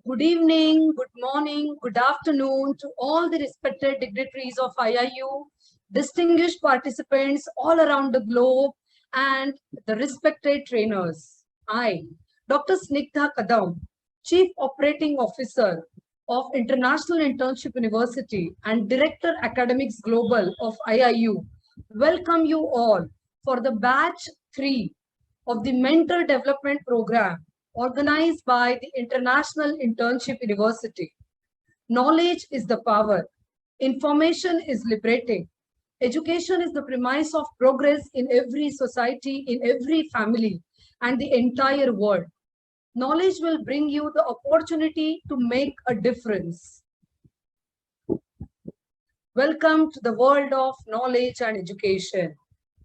Good evening, good morning, good afternoon to all the respected dignitaries of IIU, distinguished participants all around the globe, and the respected trainers. I, Dr. Snigdha Kadam, Chief Operating Officer of International Internship University and Director Academics Global of IIU, welcome you all for the batch 3 of the Mentor Development Program organized by the International Internship University. Knowledge is the power. Information is liberating. Education is the premise of progress in every society, in every family, and the entire world. Knowledge will bring you the opportunity to make a difference. Welcome to the world of knowledge and education.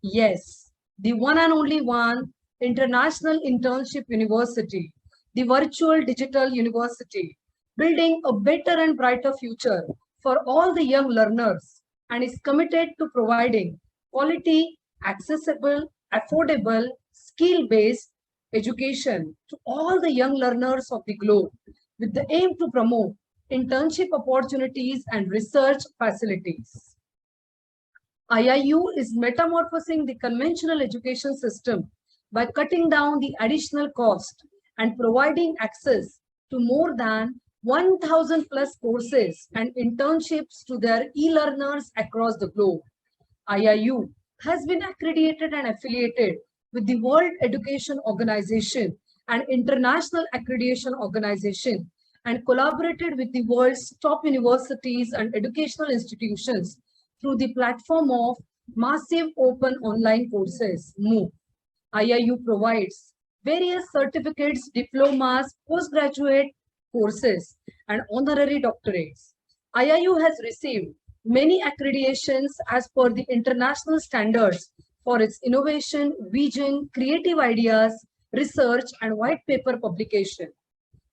Yes, the one and only one, International Internship University, the virtual digital university, building a better and brighter future for all the young learners, and is committed to providing quality, accessible, affordable, skill-based education to all the young learners of the globe with the aim to promote internship opportunities and research facilities. IIU is metamorphosing the conventional education system by cutting down the additional cost and providing access to more than 1,000 plus courses and internships to their e-learners across the globe. IIU has been accredited and affiliated with the World Education Organization and International Accreditation Organization and collaborated with the world's top universities and educational institutions through the platform of Massive Open Online Courses, MOOC. IIU provides various certificates, diplomas, postgraduate courses, and honorary doctorates. IIU has received many accreditations as per the international standards for its innovation, vision, creative ideas, research, and white paper publication.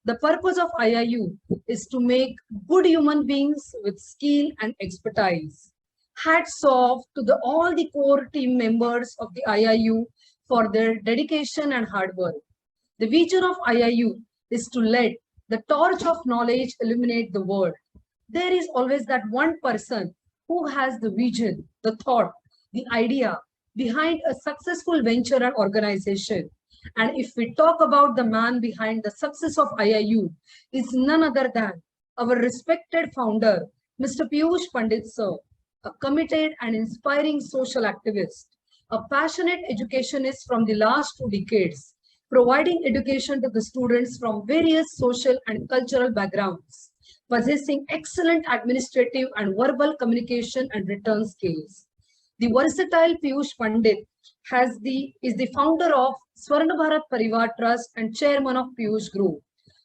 The purpose of IIU is to make good human beings with skill and expertise. Hats off to all the core team members of the IIU for their dedication and hard work. The vision of IIU is to let the torch of knowledge illuminate the world. There is always that one person who has the vision, the thought, the idea behind a successful venture and organization. And if we talk about the man behind the success of IIU, is none other than our respected founder, Mr. Piyush Pandit sir, a committed and inspiring social activist, a passionate educationist from the last 2 decades, providing education to the students from various social and cultural backgrounds, possessing excellent administrative and verbal communication and written skills. The versatile Piyush Pandit is the founder of Swarna Bharat Parivar Trust and chairman of Piyush Group.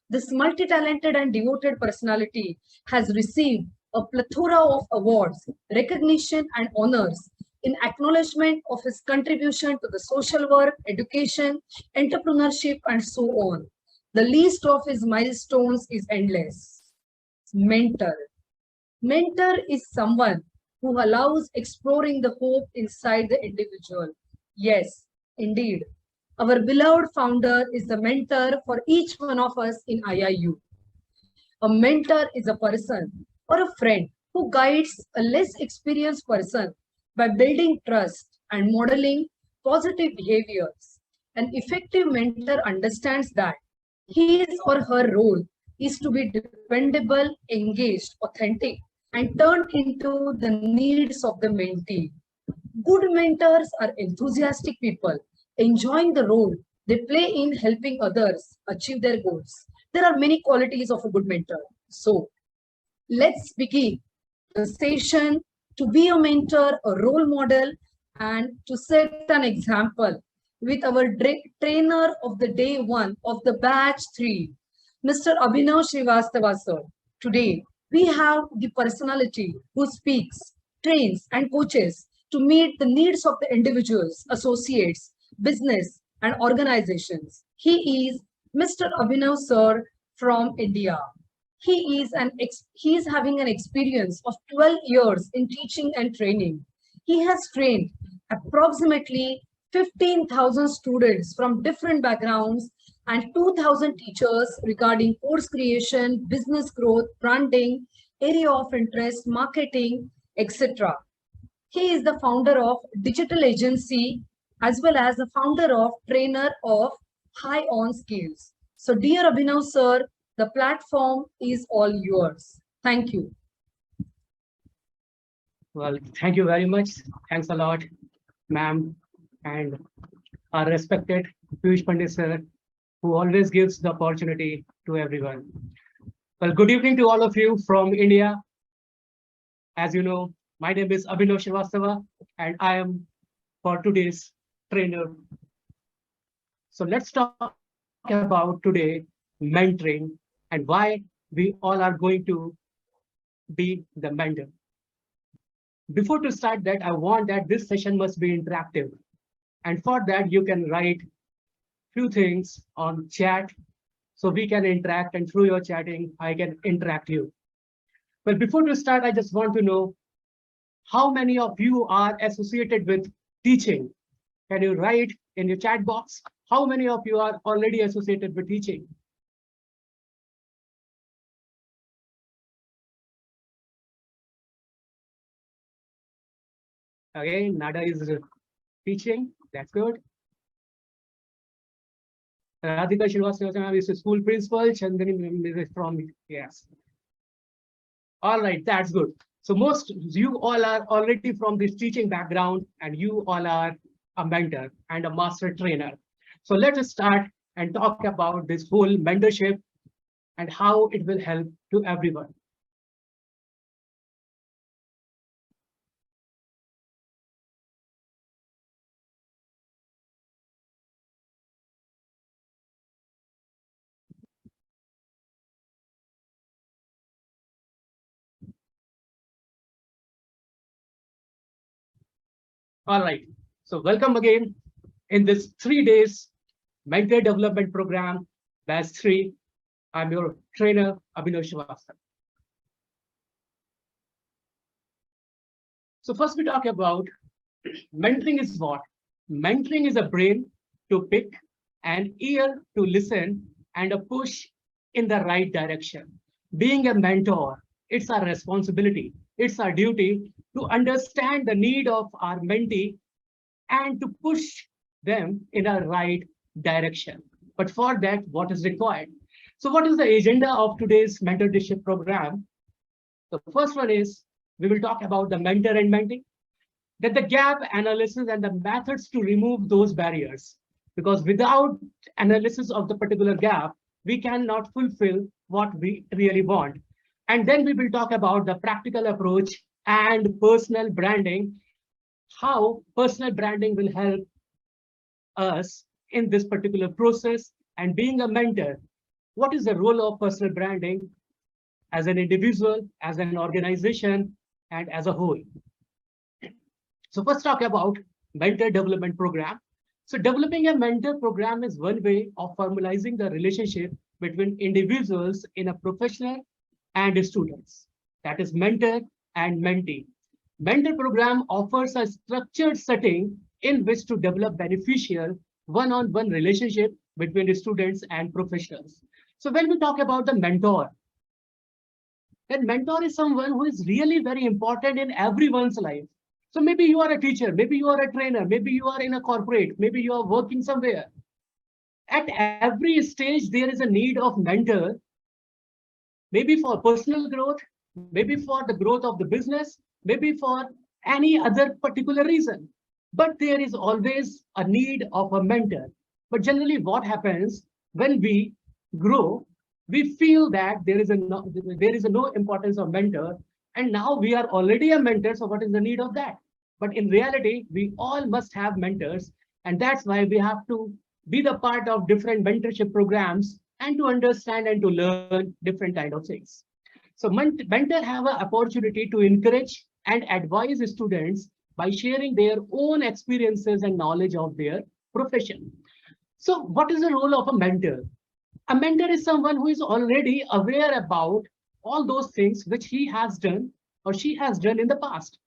This multi-talented and devoted personality has received a plethora of awards, recognition, and honors in acknowledgement of his contribution to the social work, education, entrepreneurship, and so on. The list of his milestones is endless. Mentor. Mentor is someone who allows exploring the hope inside the individual. Yes, indeed. Our beloved founder is the mentor for each one of us in IIU. A mentor is a person or a friend who guides a less experienced person by building trust and modeling positive behaviors. An effective mentor understands that his or her role is to be dependable, engaged, authentic, and turned into the needs of the mentee. Good mentors are enthusiastic people, enjoying the role they play in helping others achieve their goals. There are many qualities of a good mentor. So, let's begin the session to be a mentor, a role model, and to set an example with our trainer of the day 1 of the batch 3, Mr. Abhinav Srivastava sir. Today, we have the personality who speaks, trains, and coaches to meet the needs of the individuals, associates, business, and organizations. He is Mr. Abhinav sir from India. He is having an experience of 12 years in teaching and training. He has trained approximately 15,000 students from different backgrounds and 2,000 teachers regarding course creation, business growth, branding, area of interest, marketing, etc. He is the founder of Digital Agency as well as the founder of Trainer of High On Skills. So dear Abhinav sir, the platform is all yours. Thank you. Well, thank you very much. Thanks a lot, ma'am, and our respected Piyush Pandit sir, who always gives the opportunity to everyone. Well, good evening to all of you from India. As you know, my name is Abhinav Srivastava, and I am for today's trainer. So let's talk about today mentoring and why we all are going to be the mentor. Before to start that, I want that this session must be interactive. And for that, you can write few things on chat so we can interact, and through your chatting, I can interact you. But before to start, I just want to know how many of you are associated with teaching. Can you write in your chat box? How many of you are already associated with teaching? Okay, Nada is teaching. That's good. Radhika Srivastava is a school principal. Chandani is from, yes. All right, that's good. So most you all are already from this teaching background, and you all are a mentor and a master trainer. So let us start and talk about this whole mentorship and how it will help to everyone. All right, so welcome again in this 3 days mentor development program, batch 3. I'm your trainer, Abhinav Srivastava. So first we talk about mentoring is what? Mentoring is a brain to pick, an ear to listen, and a push in the right direction. Being a mentor, it's our responsibility. It's our duty to understand the need of our mentee and to push them in a right direction. But for that, what is required? So what is the agenda of today's mentorship program? The first one is we will talk about the mentor and mentee, that the gap analysis and the methods to remove those barriers. Because without analysis of the particular gap, we cannot fulfill what we really want. And then we will talk about the practical approach and personal branding, how personal branding will help us in this particular process. And being a mentor, what is the role of personal branding as an individual, as an organization, and as a whole? So first talk about mentor development program. So developing a mentor program is one way of formalizing the relationship between individuals in a professional and students. That is mentor and mentee. Mentor program offers a structured setting in which to develop beneficial one-on-one relationship between the students and professionals. So when we talk about the mentor, then mentor is someone who is really very important in everyone's life. So maybe you are a teacher, maybe you are a trainer, maybe you are in a corporate, maybe you are working somewhere. At every stage, there is a need of mentor, maybe for personal growth, maybe for the growth of the business, maybe for any other particular reason. But there is always a need of a mentor. But generally what happens when we grow, we feel that there is a no importance of mentor. And now we are already a mentor, so what is the need of that? But in reality, we all must have mentors. And that's why we have to be the part of different mentorship programs and to understand and to learn different kind of things. So mentor have an opportunity to encourage and advise students by sharing their own experiences and knowledge of their profession. So what is the role of a mentor? A mentor is someone who is already aware about all those things which he has done or she has done in the past.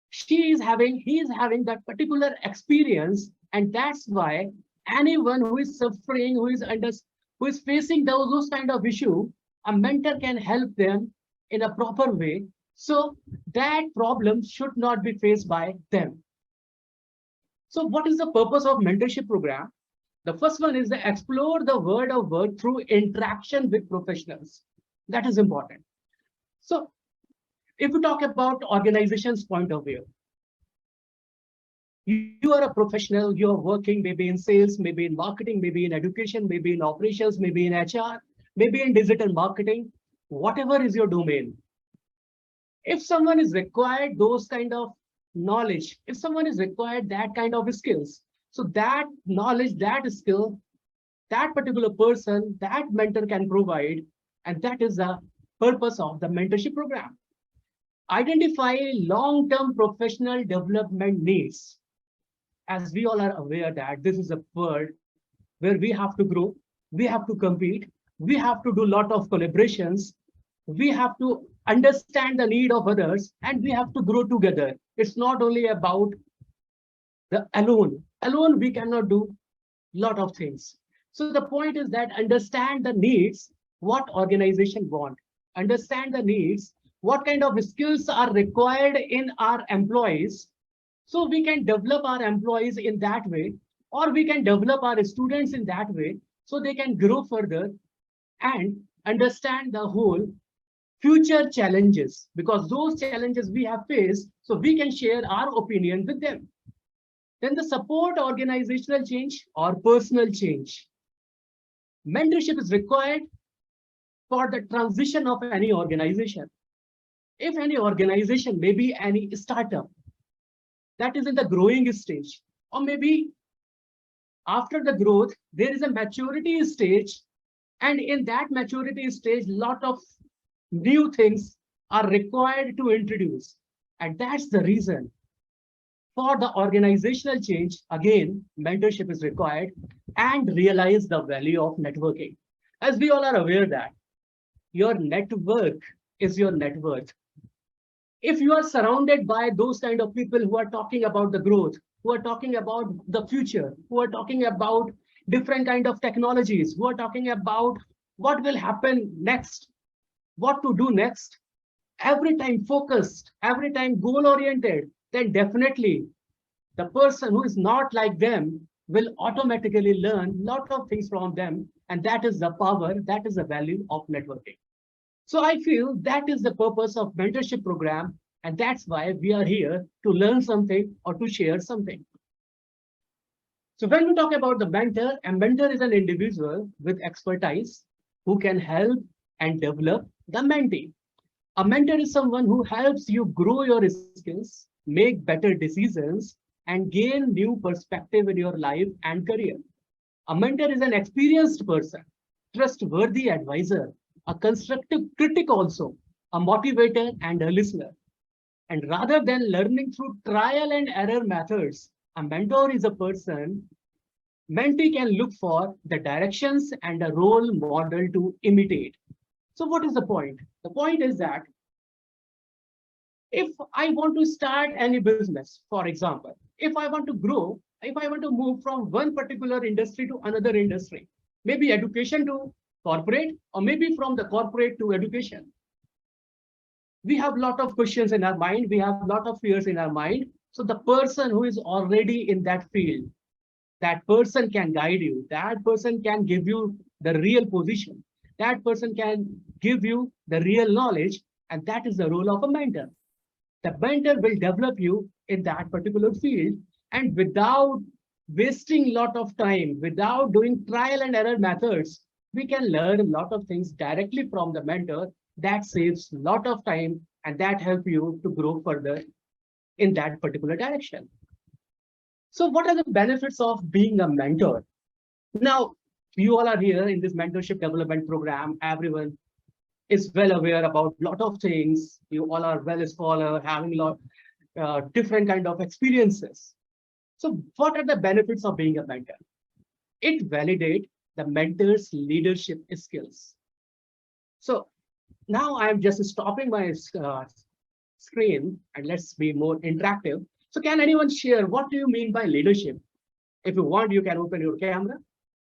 He is having that particular experience, and that's why Anyone who is suffering, who is facing those kind of issue, a mentor can help them in a proper way. So that problem should not be faced by them. So what is the purpose of mentorship program? The first one is to explore the world of work through interaction with professionals. That is important. So if we talk about organization's point of view, you are a professional, you are working maybe in sales, maybe in marketing, maybe in education, maybe in operations, maybe in HR, maybe in digital marketing, whatever is your domain. If someone is required those kind of knowledge, if someone is required that kind of skills, so that knowledge, that skill, that particular person, that mentor can provide, and that is the purpose of the mentorship program. Identify long-term professional development needs. As we all are aware that this is a world where we have to grow, we have to compete, we have to do a lot of collaborations, we have to understand the need of others, and we have to grow together. It's not only about the alone. Alone, we cannot do a lot of things. So the point is that understand the needs, what organization want, understand the needs, what kind of skills are required in our employees, so we can develop our employees in that way, or we can develop our students in that way, so they can grow further and understand the whole future challenges, because those challenges we have faced, so we can share our opinion with them. Then the support organizational change or personal change. Mentorship is required for the transition of any organization. If any organization, maybe any startup that is in the growing stage, or maybe after the growth, there is a maturity stage, and in that maturity stage, lot of new things are required to introduce. And that's the reason for the organizational change, again, mentorship is required, and realize the value of networking. As we all are aware that your network is your net worth. If you are surrounded by those kind of people who are talking about the growth, who are talking about the future, who are talking about different kind of technologies, who are talking about what will happen next, what to do next, every time focused, every time goal oriented, then definitely the person who is not like them will automatically learn a lot of things from them. And that is the power, that is the value of networking. So I feel that is the purpose of mentorship program. And that's why we are here to learn something or to share something. So when we talk about the mentor, a mentor is an individual with expertise who can help and develop the mentee. A mentor is someone who helps you grow your skills, make better decisions, and gain new perspective in your life and career. A mentor is an experienced person, trustworthy advisor, a constructive critic also, a motivator and a listener. And rather than learning through trial and error methods, a mentor is a person mentee can look for the directions and a role model to imitate. So what is the point? The point is that if I want to start any business, for example, if I want to grow, if I want to move from one particular industry to another industry, maybe education to corporate, or maybe from the corporate to education, we have a lot of questions in our mind, we have a lot of fears in our mind. So the person who is already in that field, that person can guide you, that person can give you the real position, that person can give you the real knowledge, and that is the role of a mentor. The mentor will develop you in that particular field, and without wasting a lot of time, without doing trial and error methods, we can learn a lot of things directly from the mentor. That saves a lot of time, and that helps you to grow further in that particular direction. So what are the benefits of being a mentor? Now, you all are here in this mentorship development program. Everyone is well aware about a lot of things. You all are well scholar, having a lot different kind of experiences. So what are the benefits of being a mentor? It validates the mentor's leadership skills. So now I'm just stopping my screen, and let's be more interactive. So can anyone share what do you mean by leadership? If you want, you can open your camera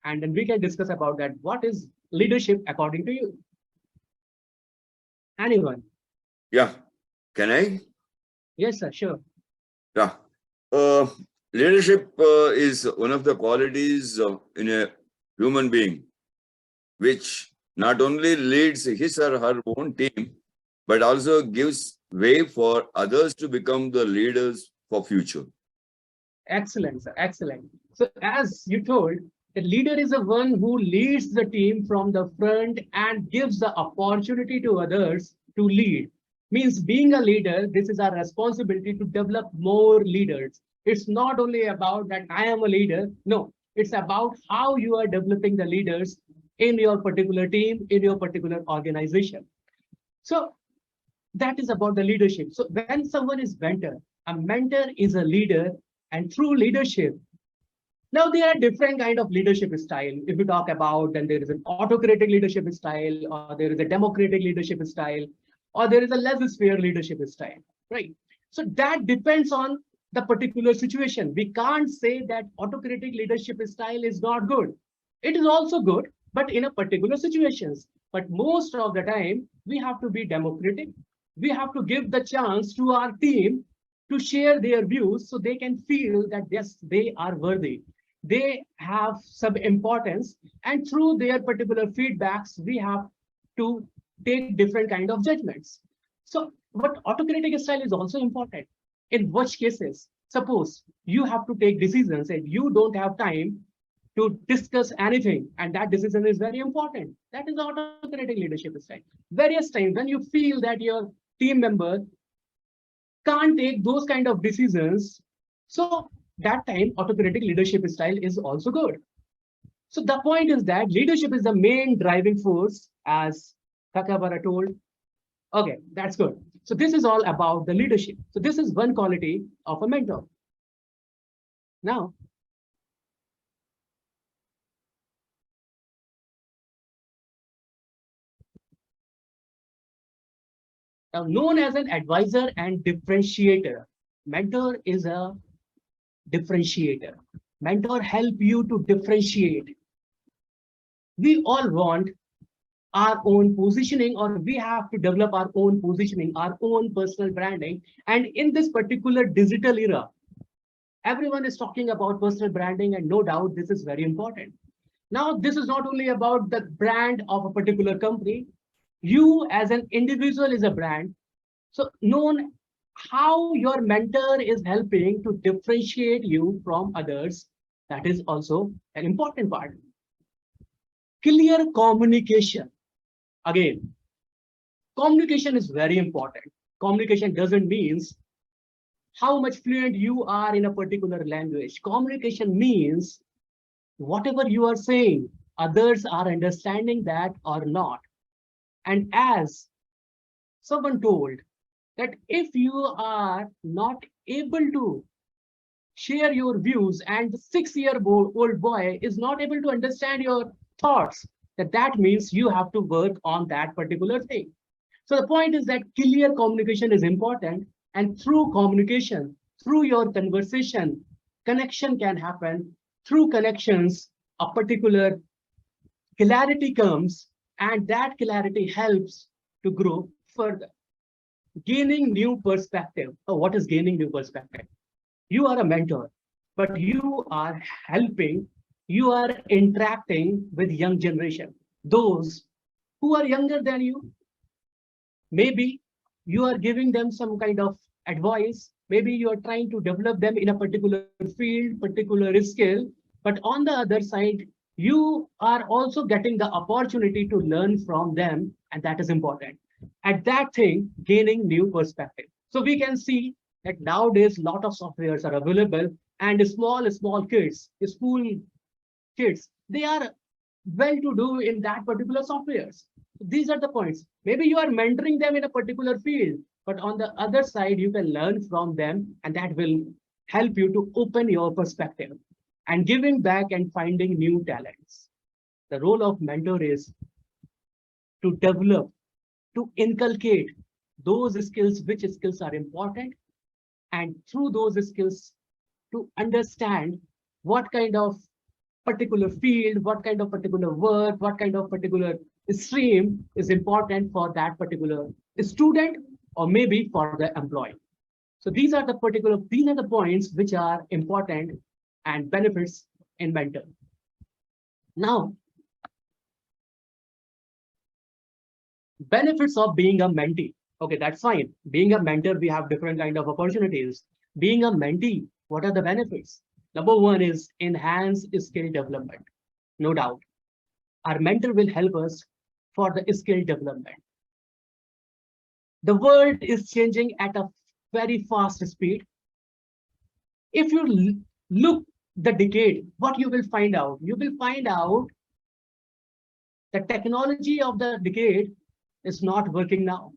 and then we can discuss about that. What is leadership according to you? Anyone? Yeah. Can I? Yes, sir, sure. Yeah. Uh, Leadership is one of the qualities in a human being, which not only leads his or her own team, but also gives way for others to become the leaders for future. Excellent, sir. Excellent. So as you told, the leader is the one who leads the team from the front and gives the opportunity to others to lead. Means being a leader, this is our responsibility to develop more leaders. It's not only about that I am a leader. No, it's about how you are developing the leaders in your particular team, in your particular organization. So that is about the leadership. So when someone is mentor, a mentor is a leader, and through leadership, now there are different kind of leadership style. If we talk about, then there is an autocratic leadership style, or there is a democratic leadership style, or there is a laissez-faire leadership style, right? So that depends on the particular situation. We can't say that autocratic leadership style is not good. It is also good, but in a particular situations. But most of the time, we have to be democratic. We have to give the chance to our team to share their views so they can feel that yes, they are worthy. They have some importance, and through their particular feedbacks, we have to take different kind of judgments. So, what autocratic style is also important. In which cases, suppose you have to take decisions and you don't have time to discuss anything, and that decision is very important. That is the autocratic leadership style. Various times when you feel that your team member can't take those kind of decisions, so that time autocratic leadership style is also good. So the point is that leadership is the main driving force, as Kakabara told. Okay, that's good. So this is all about the leadership. So this is one quality of a mentor. Now, known as an advisor and differentiator, mentor is a differentiator. Mentor help you to differentiate. We all want our own positioning, or we have to develop our own positioning, our own personal branding. And in this particular digital era, everyone is talking about personal branding, and no doubt this is very important. Now, this is not only about the brand of a particular company. You as an individual is a brand. So known how your mentor is helping to differentiate you from others, that is also an important part. Clear communication. Again, communication is very important. Communication doesn't mean how much fluent you are in a particular language. Communication means whatever you are saying, others are understanding that or not. And as someone told, that if you are not able to share your views and the 6-year-old boy is not able to understand your thoughts, that means you have to work on that particular thing. So the point is that clear communication is important, and through communication, through your conversation, connection can happen. Through connections, a particular clarity comes, and that clarity helps to grow further. Gaining new perspective. Oh, what is gaining new perspective? You are a mentor, but you are helping, you are interacting with young generation, those who are younger than you. Maybe you are giving them some kind of advice. Maybe you are trying to develop them in a particular field, particular skill. But on the other side, you are also getting the opportunity to learn from them, and that is important. At that thing, gaining new perspective. So we can see that nowadays a lot of softwares are available, and small kids, school kids, they are well to do in that particular softwares. These are the points. Maybe you are mentoring them in a particular field, but on the other side, you can learn from them, and that will help you to open your perspective and giving back and finding new talents. The role of mentor is to develop, to inculcate those skills, which skills are important, and through those skills to understand what kind of particular field, what kind of particular work, what kind of particular stream is important for that particular student or maybe for the employee. So these are the points which are important and benefits in mentor. Now, benefits of being a mentee. Okay, that's fine. Being a mentor, we have different kind of opportunities. Being a mentee, what are the benefits? Number one is enhance skill development. No doubt. Our mentor will help us for the skill development. The world is changing at a very fast speed. If you look the decade, what you will find out? You will find out the technology of the decade is not working now.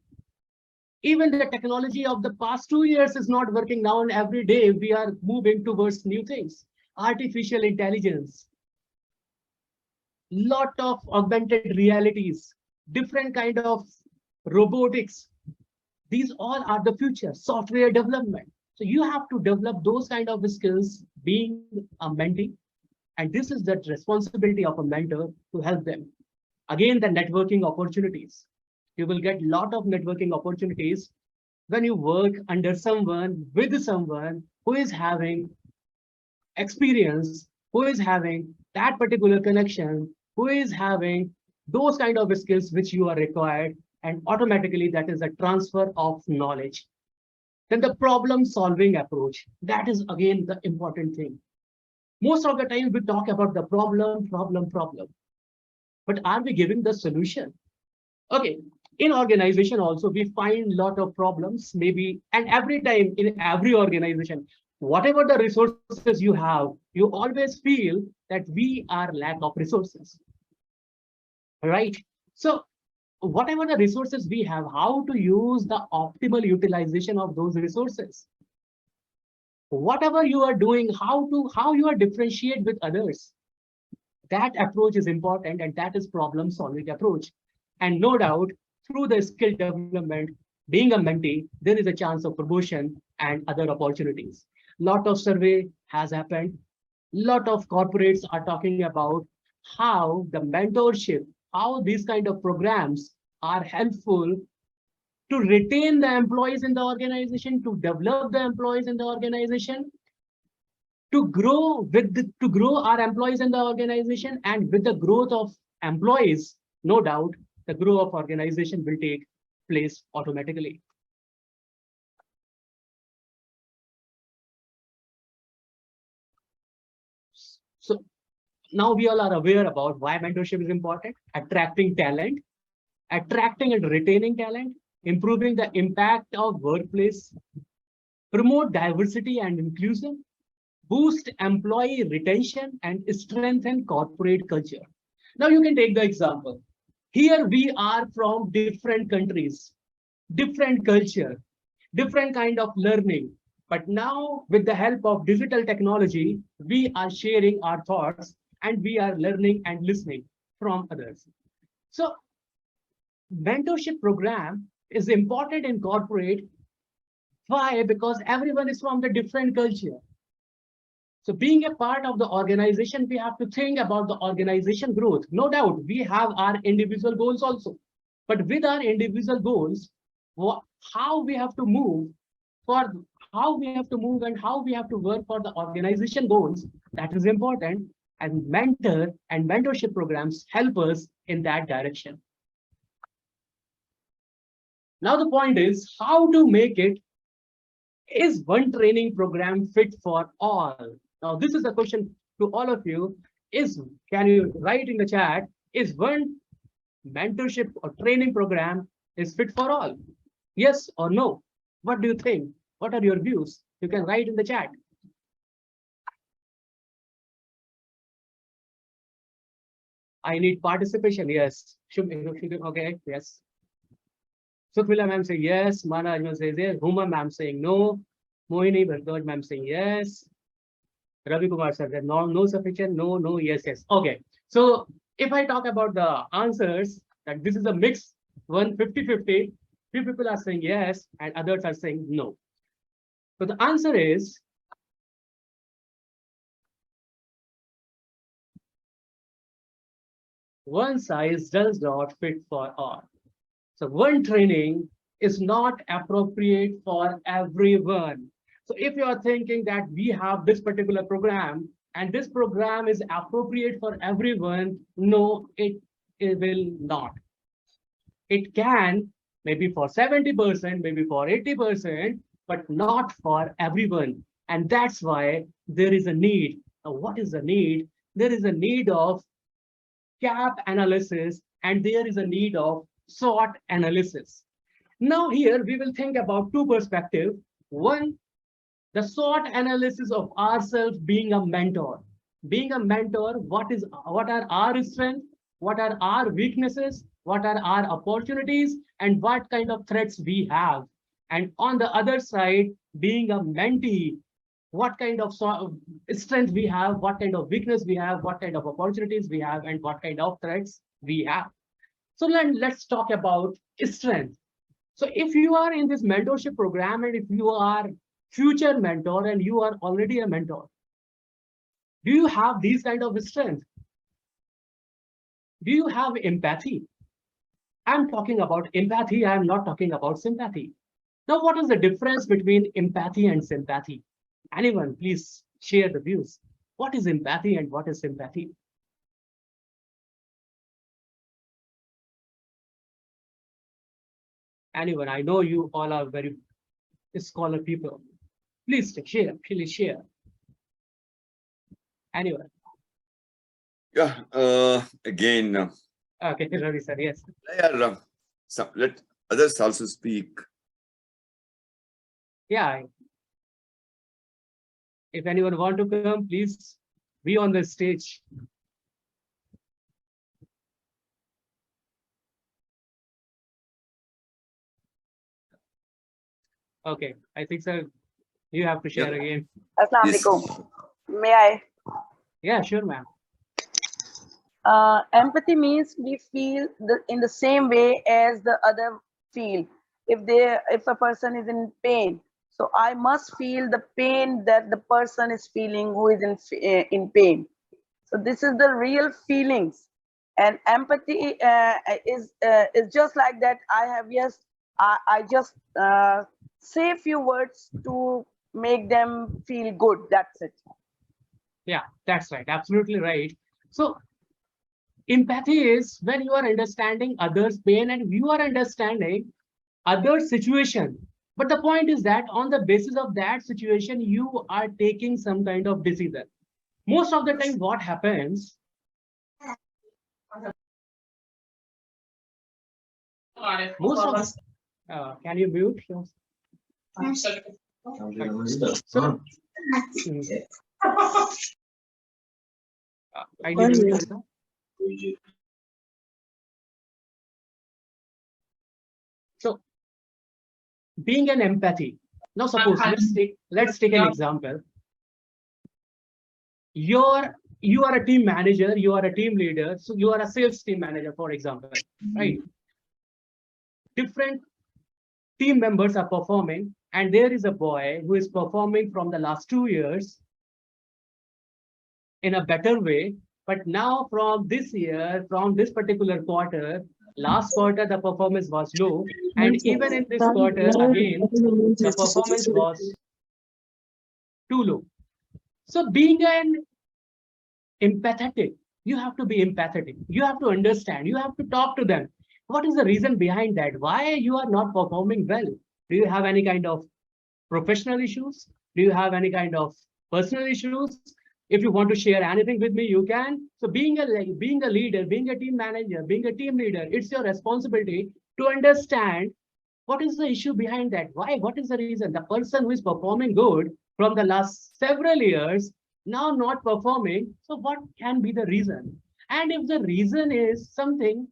Even the technology of the past 2 years is not working now, and every day we are moving towards new things. Artificial intelligence, lot of augmented realities, different kind of robotics. These all are the future. Software development. So you have to develop those kind of skills being a mentee. And this is the responsibility of a mentor to help them. Again, the networking opportunities. You will get a lot of networking opportunities when you work under someone, with someone who is having experience, who is having that particular connection, who is having those kind of skills which you are required, and automatically that is a transfer of knowledge. Then the problem solving approach, that is again the important thing. Most of the time we talk about the problem, but are we giving the solution? Okay, in organization also we find a lot of problems maybe, and every time in every organization, whatever the resources you have, you always feel that we are lack of resources, right? So whatever the resources we have, how to use the optimal utilization of those resources. Whatever you are doing, how you are differentiate with others. That approach is important, and that is problem solving approach. And no doubt, through the skill development, being a mentee, there is a chance of promotion and other opportunities. Lot of survey has happened. Lot of corporates are talking about how the mentorship, how these kind of programs are helpful to retain the employees in the organization, to develop the employees in the organization, to grow our employees in the organization, and with the growth of employees, no doubt, the growth of organization will take place automatically. So now we all are aware about why mentorship is important: attracting talent, attracting and retaining talent, improving the impact of workplace, promote diversity and inclusion, boost employee retention, and strengthen corporate culture. Now you can take the example. Here we are from different countries, different culture, different kind of learning. But now with the help of digital technology, we are sharing our thoughts and we are learning and listening from others. So mentorship program is important in corporate. Why? Because everyone is from the different culture. So being a part of the organization, we have to think about the organization growth. No doubt, we have our individual goals also. But with our individual goals, how we have to move and how we have to work for the organization goals, that is important. And mentor and mentorship programs help us in that direction. Now the point is how to make it. Is one training program fit for all? Now, this is a question to all of you. Can you write in the chat, is one mentorship or training program is fit for all? Yes or no? What do you think? What are your views? You can write in the chat. I need participation. Yes. Okay. Yes. Sukhvila ma'am saying yes. Mana Ajmal says yes. Huma ma'am saying no. Mohini Bharadwaj ma'am saying yes. Ravi Kumar sir said no sufficient, no, yes. Okay. So if I talk about the answers, that this is a mix, 50-50. Few people are saying yes and others are saying no. So the answer is one size does not fit for all. So one training is not appropriate for everyone. So if you are thinking that we have this particular program and this program is appropriate for everyone, no, it will not. It can maybe for 70%, maybe for 80%, but not for everyone. And that's why there is a need. Now, what is the need? There is a need of gap analysis and there is a need of SWOT analysis. Now here we will think about two perspectives. One, the SWOT analysis of ourselves being a mentor. Being a mentor, what are our strengths, what are our weaknesses, what are our opportunities, and what kind of threats we have. And on the other side, being a mentee, what kind of strength we have, what kind of weakness we have, what kind of opportunities we have, and what kind of threats we have. So let's talk about strength. So if you are in this mentorship program and if you are future mentor and you are already a mentor, do you have these kind of strength? Do you have empathy? I'm talking about empathy. I'm not talking about sympathy. Now, what is the difference between empathy and sympathy? Anyone, please share the views. What is empathy and what is sympathy? Anyone, I know you all are very scholar people. Please share, please share. Anyone? Yeah, again, Okay, Ravi sir, yes. let others also speak. Yeah. If anyone want to come, please be on the stage. Okay, I think sir, you have to share again. Assalamu Yes. alaikum. May I? Yeah, sure, ma'am. Empathy means we feel in the same way as the other feel. If a person is in pain, so I must feel the pain that the person is feeling who is in pain. So this is the real feelings, and empathy is just like that. I just say a few words to make them feel good. That's it. Yeah, that's right. Absolutely right. So empathy is when you are understanding others' pain and you are understanding others' situation. But the point is that on the basis of that situation, you are taking some kind of decision. Most of the time, what happens? Most of can you mute? So, I need to mute. So, being an empathy. Now, suppose let's take an example. You are a team manager, you are a team leader, so you are a sales team manager, for example, right? Different team members are performing, and there is a boy who is performing from the last 2 years in a better way. But now from this year, from this particular quarter, last quarter, the performance was low. And even in this quarter, again, the performance was too low. So being an empathetic, you have to be empathetic. You have to understand. You have to talk to them. What is the reason behind that? Why you are not performing well? Do you have any kind of professional issues? Do you have any kind of personal issues? If you want to share anything with me, you can. So being a leader, being a team manager, being a team leader, it's your responsibility to understand what is the issue behind that. Why? What is the reason? The person who is performing good from the last several years now not performing. So what can be the reason? And if the reason is something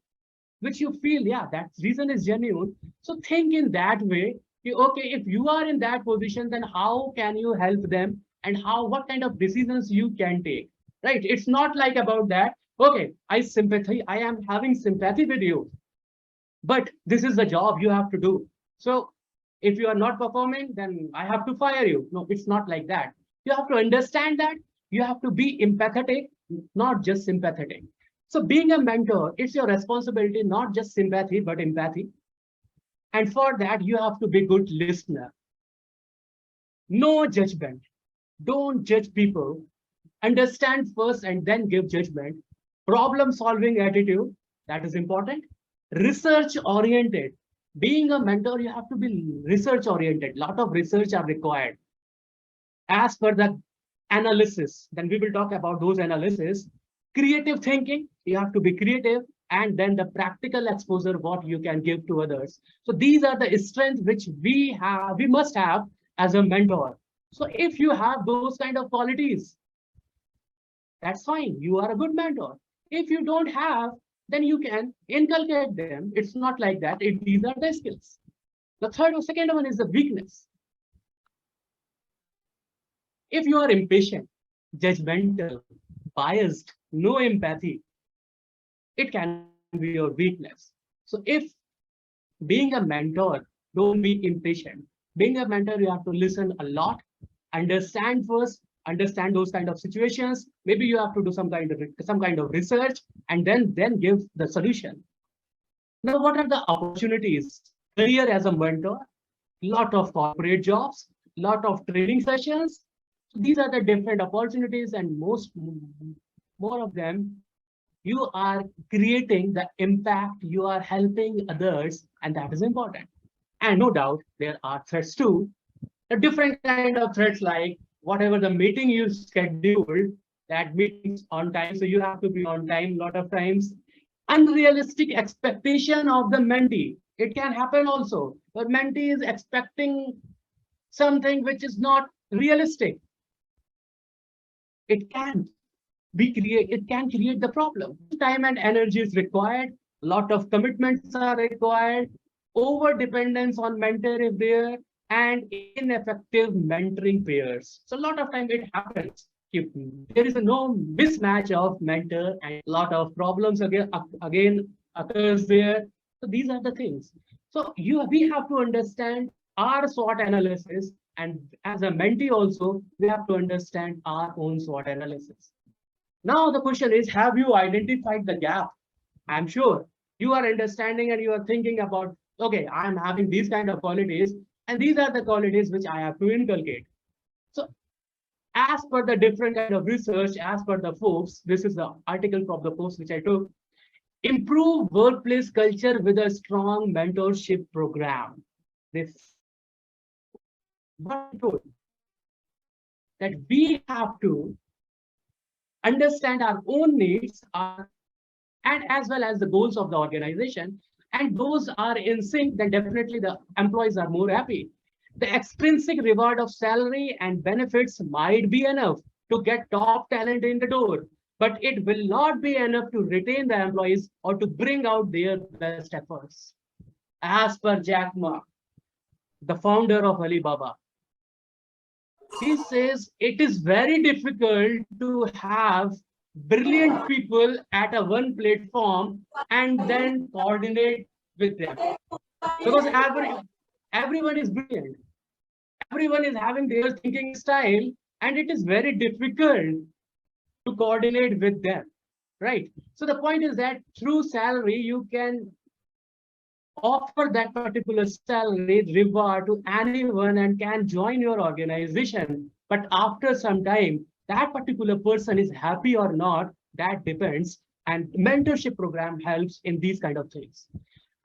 which you feel, yeah, that reason is genuine. So think in that way. Okay, if you are in that position, then how can you help them? And what kind of decisions you can take, right? It's not like about that. Okay, I am having sympathy with you, but this is the job you have to do. So if you are not performing, then I have to fire you. No, it's not like that. You have to understand that. You have to be empathetic, not just sympathetic. So being a mentor, it's your responsibility, not just sympathy, but empathy. And for that, you have to be good listener. No judgment. Don't judge people. Understand first and then give judgment. Problem solving attitude, that is important. Research oriented. Being a mentor, you have to be research oriented. Lot of research are required. As per the analysis, then we will talk about those analysis. Creative thinking, you have to be creative, and then the practical exposure, what you can give to others. So these are the strengths which we must have as a mentor. So if you have those kind of qualities, that's fine. You are a good mentor. If you don't have, then you can inculcate them. It's not like that. These are the skills. The third or second one is the weakness. If you are impatient, judgmental, biased, no empathy, it can be your weakness. So if being a mentor, don't be impatient. Being a mentor, you have to listen a lot, understand first, understand those kind of situations. Maybe you have to do some kind of research and then give the solution. Now, what are the opportunities? Career as a mentor, lot of corporate jobs, lot of training sessions. These are the different opportunities, and more of them, you are creating the impact, you are helping others, and that is important. And no doubt, there are threats too. A different kind of threats, like whatever the meeting you scheduled, that meeting's on time, so you have to be on time a lot of times. Unrealistic expectation of the mentee. It can happen also. The mentee is expecting something which is not realistic. It can create the problem. Time and energy is required. A lot of commitments are required. Over dependence on mentor is there, and ineffective mentoring peers. So a lot of time it happens. If there is no mismatch of mentor, and a lot of problems again occurs there. So these are the things. So we have to understand our SWOT analysis, and as a mentee also, we have to understand our own SWOT analysis. Now the question is, have you identified the gap? I'm sure you are understanding and you are thinking about, okay, I'm having these kind of qualities, and these are the qualities which I have to inculcate. So as per the different kind of research, as per the folks, this is the article from the post which I took. Improve workplace culture with a strong mentorship program. This what I told, that we have to understand our own needs and as well as the goals of the organization, and those are in sync, then definitely the employees are more happy. The extrinsic reward of salary and benefits might be enough to get top talent in the door, but it will not be enough to retain the employees or to bring out their best efforts. As per Jack Ma, the founder of Alibaba, he says it is very difficult to have brilliant people at a one platform and then coordinate with them, because everyone is brilliant, everyone is having their thinking style, and it is very difficult to coordinate with them, right? So the point is that through salary you can offer that particular salary reward to anyone and can join your organization. But after some time, that particular person is happy or not, that depends. And mentorship program helps in these kind of things.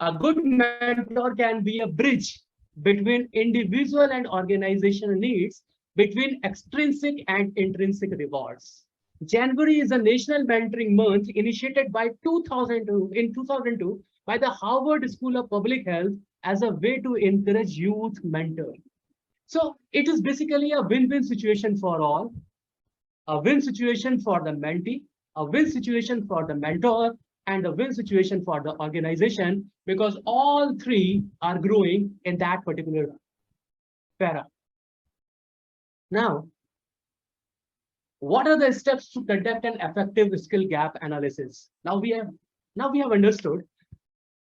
A good mentor can be a bridge between individual and organizational needs, between extrinsic and intrinsic rewards. January is a national mentoring month initiated by 2002 by the Harvard School of Public Health as a way to encourage youth mentoring. So it is basically a win-win situation for all, a win situation for the mentee, a win situation for the mentor, and a win situation for the organization, because all three are growing in that particular para. Now, what are the steps to conduct an effective skill gap analysis? Now we have understood.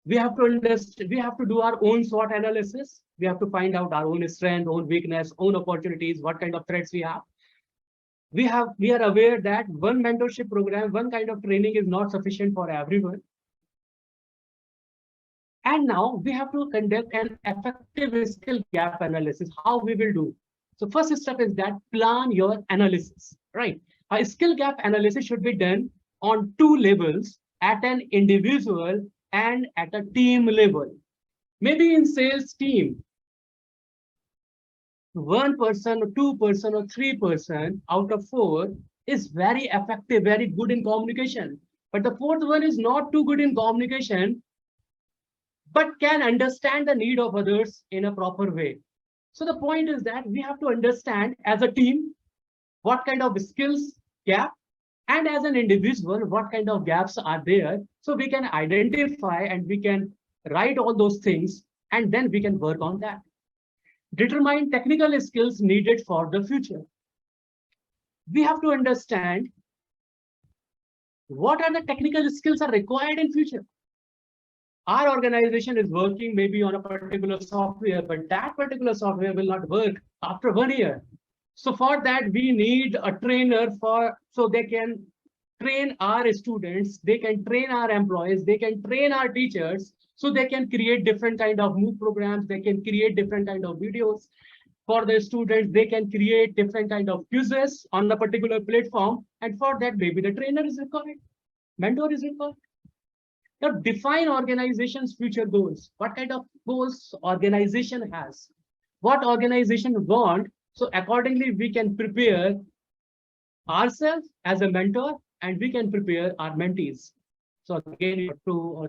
We have to do our own SWOT analysis. We have to find out our own strength, own weakness, own opportunities, what kind of threats we have. We are aware that one mentorship program, one kind of training is not sufficient for everyone. And now we have to conduct an effective skill gap analysis. How we will do? So first step is that plan your analysis, right? A skill gap analysis should be done on two levels, at an individual and at a team level. Maybe in sales team, one person or two person or three person out of four is very effective, very good in communication. But the fourth one is not too good in communication, but can understand the need of others in a proper way. So the point is that we have to understand as a team what kind of skills gap, and as an individual what kind of gaps are there, so we can identify and we can write all those things, and then we can work on that. Determine technical skills needed for the future. We have to understand what are the technical skills are required in future. Our organization is working maybe on a particular software, but that particular software will not work after 1 year. So for that, we need a trainer so they can train our students, they can train our employees, they can train our teachers, so they can create different kind of MOOC programs, they can create different kind of videos for the students, they can create different kind of quizzes on a particular platform, and for that, maybe the trainer is required, mentor is required. Now, define organization's future goals. What kind of goals organization has? What organization want? So accordingly, we can prepare ourselves as a mentor, and we can prepare our mentees. So again, so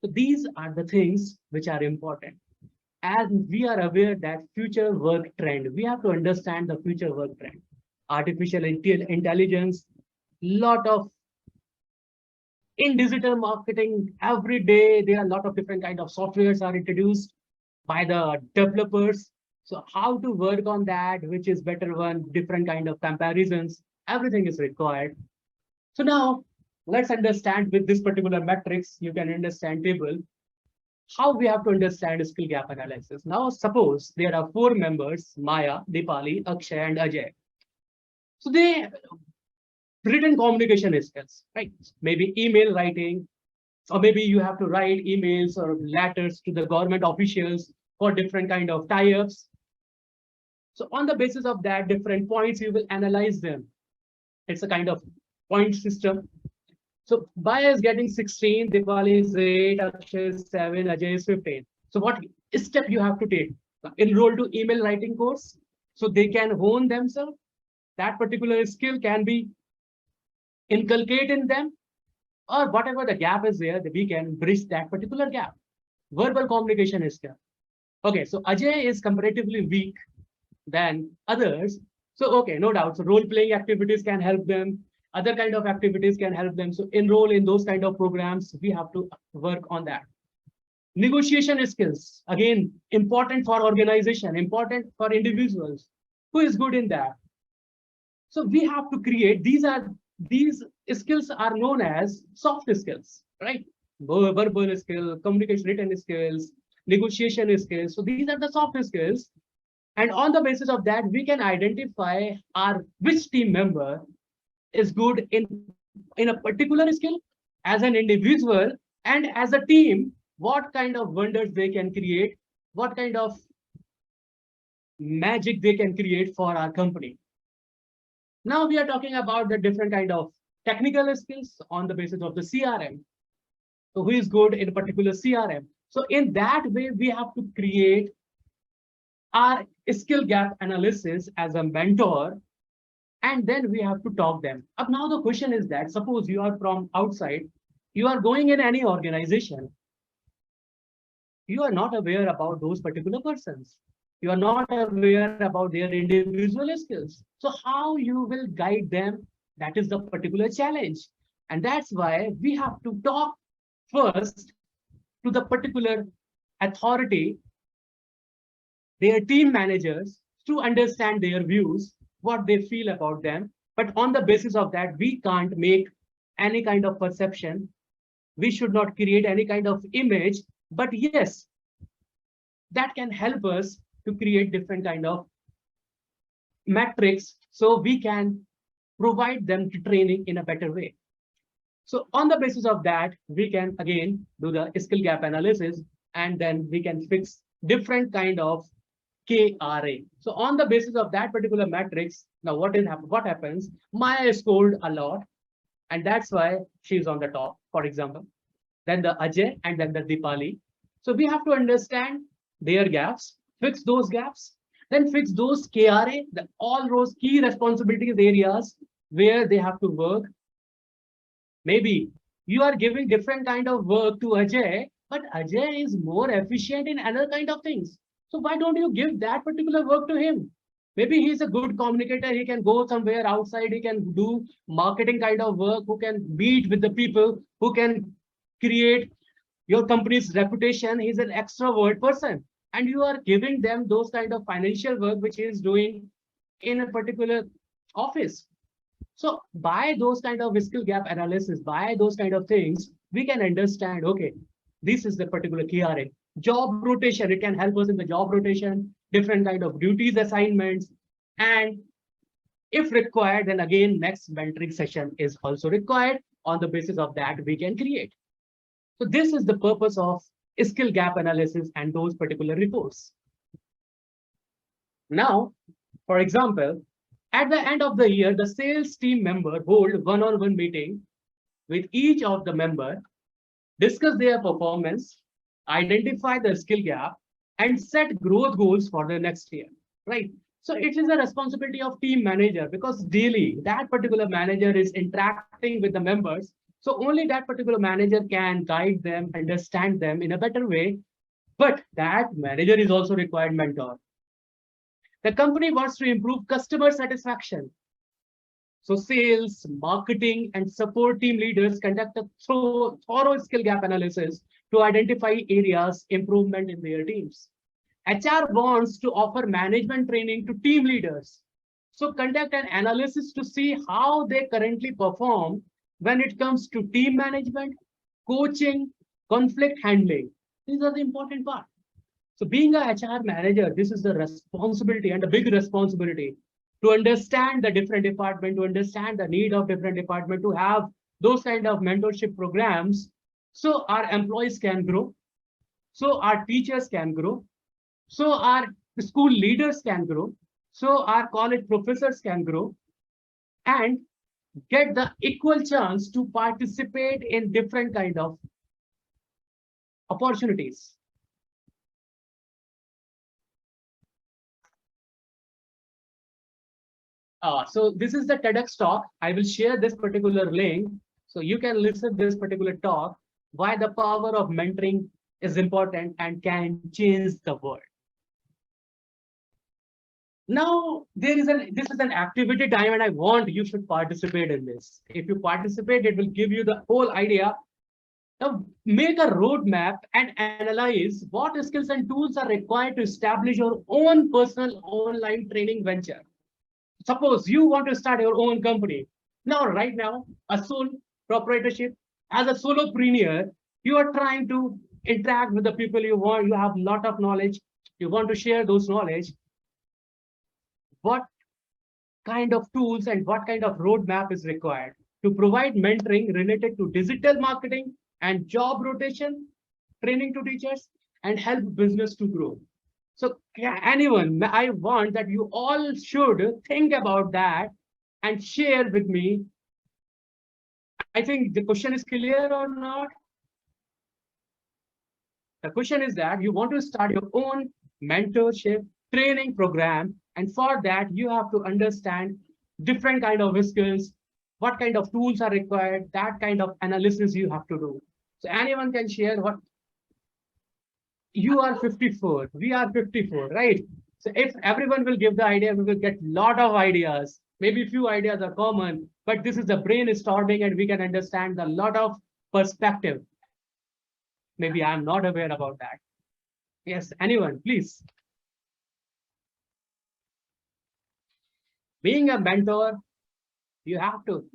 these are the things which are important. As we are aware that future work trend, we have to understand the future work trend. Artificial intelligence, lot of in digital marketing, every day there are a lot of different kind of softwares are introduced by the developers. So how to work on that, which is better one, different kind of comparisons, everything is required. So now let's understand with this particular matrix, you can understand table, how we have to understand skill gap analysis. Now suppose there are 4 members, Maya, Dipali, Akshay and Ajay. So they written communication skills, right? Maybe email writing, or maybe you have to write emails or letters to the government officials for different kind of tie-ups. So on the basis of that, different points, you will analyze them. It's a kind of point system. So Maya is getting 16, Dipali is 8, Akshay is 7, Ajay is 15. So what step you have to take? Enroll to email writing course, so they can hone themselves. That particular skill can be inculcate in them, or whatever the gap is there, we can bridge that particular gap. Verbal communication is there. Okay, so Ajay is comparatively weak than others. So, okay, no doubt. So role-playing activities can help them. Other kind of activities can help them. So enroll in those kind of programs. We have to work on that. Negotiation skills, again, important for organization, important for individuals. Who is good in that? So we have to create, these skills are known as soft skills, right? Verbal skill, communication, written skills, negotiation skills. So these are the soft skills. And on the basis of that, we can identify which team member is good in a particular skill, as an individual and as a team, what kind of wonders they can create, what kind of magic they can create for our company. Now we are talking about the different kind of technical skills on the basis of the CRM. So who is good in a particular CRM? So in that way, we have to create our skill gap analysis as a mentor, and then we have to talk them up. Now the question is that suppose you are from outside, you are going in any organization, you are not aware about those particular persons. You are not aware about their individual skills. So how you will guide them? That is the particular challenge. And that's why we have to talk first to the particular authority, their team managers, to understand their views, what they feel about them. But on the basis of that, we can't make any kind of perception. We should not create any kind of image. But yes, that can help us to create different kind of metrics so we can provide them to training in a better way. So on the basis of that, we can again do the skill gap analysis, and then we can fix different kind of KRA. So on the basis of that particular matrix, now what happens? Maya scored a lot, and that's why she's on the top, for example. Then the Ajay, and then the Dipali. So we have to understand their gaps, fix those gaps, then fix those KRA, all those key responsibilities areas where they have to work. Maybe you are giving different kind of work to Ajay, but Ajay is more efficient in other kind of things. So why don't you give that particular work to him? Maybe he's a good communicator. He can go somewhere outside. He can do marketing kind of work, who can meet with the people, who can create your company's reputation. He's an extrovert person. And you are giving them those kind of financial work, which he is doing in a particular office. So by those kind of skill gap analysis, by those kind of things, we can understand, okay, this is the particular KRA. Job rotation, it can help us in the job rotation, different kind of duties assignments. And if required, then again, next mentoring session is also required. On the basis of that, we can create. So this is the purpose of skill gap analysis and those particular reports. Now, for example, at the end of the year, the sales team member hold one-on-one meeting with each of the member, discuss their performance, identify the skill gap, and set growth goals for the next year, right? So it is a responsibility of team manager, because daily that particular manager is interacting with the members. So only that particular manager can guide them, understand them in a better way. But that manager is also required mentor. The company wants to improve customer satisfaction. So sales, marketing, and support team leaders conduct a thorough skill gap analysis to identify areas improvement in their teams. HR wants to offer management training to team leaders. So conduct an analysis to see how they currently perform when it comes to team management, coaching, conflict handling. These are the important part. So being a HR manager, this is the responsibility, and a big responsibility, to understand the different department, to understand the need of different department, to have those kind of mentorship programs, so our employees can grow, so our teachers can grow, so our school leaders can grow, so our college professors can grow, and get the equal chance to participate in different kind of opportunities. So this is the TEDx talk. I will share this particular link so you can listen to this particular talk, why the power of mentoring is important and can change the world. Now, this is an activity time, and I want you should participate in this. If you participate, it will give you the whole idea. Now, make a roadmap and analyze what skills and tools are required to establish your own personal online training venture. Suppose you want to start your own company. Now, right now, a sole proprietorship, as a solopreneur, you are trying to interact with the people you want. You have a lot of knowledge. You want to share those knowledge. What kind of tools and what kind of roadmap is required to provide mentoring related to digital marketing and job rotation, training to teachers, and help business to grow? So anyone, I want that you all should think about that and share with me. I think the question is clear or not? The question is that you want to start your own mentorship training program, and for that you have to understand different kind of skills, what kind of tools are required, that kind of analysis you have to do. So anyone can share what. You are 54, we are 54, right? So if everyone will give the idea, we will get a lot of ideas. Maybe few ideas are common, but this is the brainstorming, and we can understand a lot of perspective. Maybe I'm not aware about that. Yes, anyone, please. Being a mentor, you have to.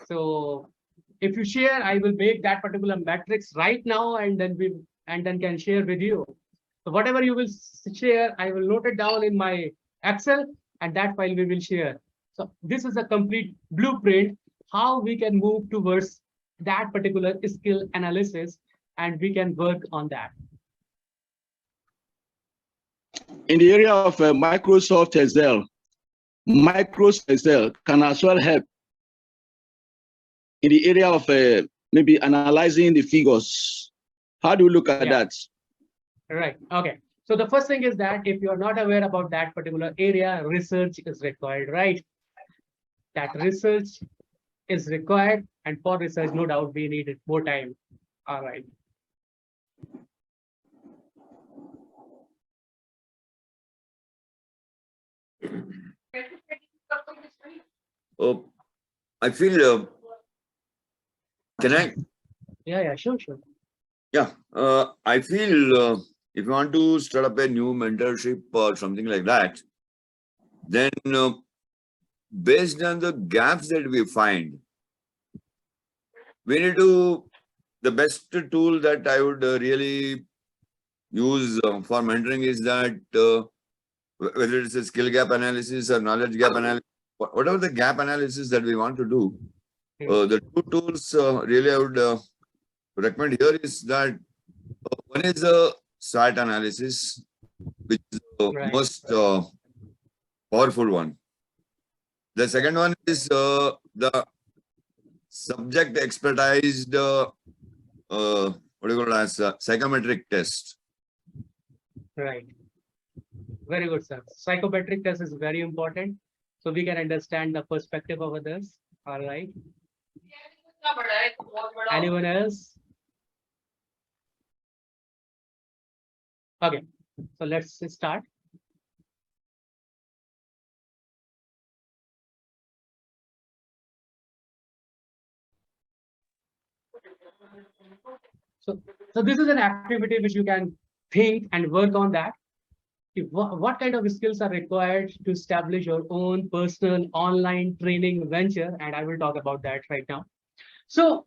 So if you share, I will make that particular matrix right now, and then we and then can share with you. So whatever you will share, I will note it down in my Excel, and that file we will share. So this is a complete blueprint how we can move towards that particular skill analysis, and we can work on that. In the area of Microsoft Excel can as well help in the area of maybe analyzing the figures. How do you look at that? Right. Okay. So the first thing is that if you are not aware about that particular area, research is required, right? That research is required, and for research, no doubt, we need more time. All right. Oh, I feel, can I? Yeah, sure. Yeah, I feel if you want to start up a new mentorship or something like that, then based on the gaps that we find, we need to, the best tool that I would really use for mentoring is that whether it's a skill gap analysis or knowledge gap analysis, whatever the gap analysis that we want to do, the two tools really I would recommend here is that one is a SWOT analysis, which is the most powerful one. The second one is the subject expertise, what do you call it as psychometric test. Right. Very good, sir. Psychometric test is very important, so we can understand the perspective of others. All right. Anyone else? Okay, so let's start. So this is an activity which you can think and work on that. What kind of skills are required to establish your own personal online training venture? And I will talk about that right now. So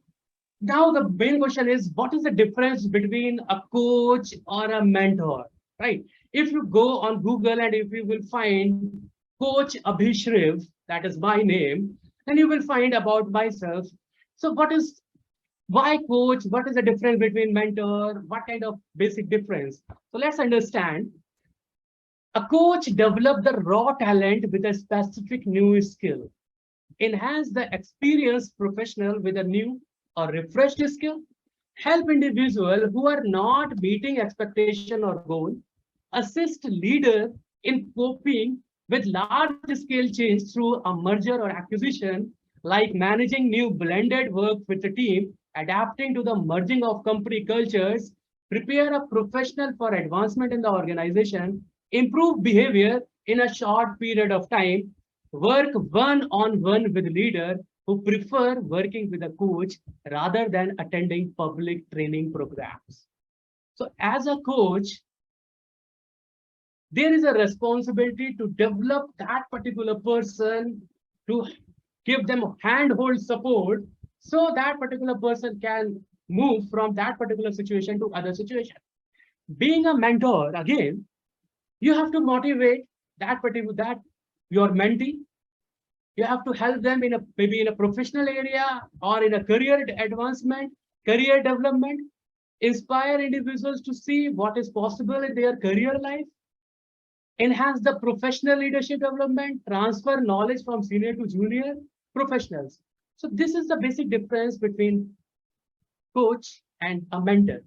now the main question is, what is the difference between a coach or a mentor, right? If you go on Google and if you will find Coach Abhishriv, that is my name, then you will find about myself. So why coach? What is the difference between mentor? What kind of basic difference? So let's understand. A coach develops the raw talent with a specific new skill. Enhance the experienced professional with a new or refreshed skill. Help individuals who are not meeting expectation or goal. Assist leader in coping with large-scale change through a merger or acquisition, like managing new blended work with the team, adapting to the merging of company cultures, prepare a professional for advancement in the organization, improve behavior in a short period of time, work one-on-one with leader who prefer working with a coach rather than attending public training programs. So as a coach, there is a responsibility to develop that particular person, to give them handhold support so that particular person can move from that particular situation to other situation. Being a mentor, again, you have to motivate that your mentee. You have to help them in maybe in a professional area or in a career advancement, career development, inspire individuals to see what is possible in their career life, enhance the professional leadership development, transfer knowledge from senior to junior professionals. So this is the basic difference between coach and a mentor.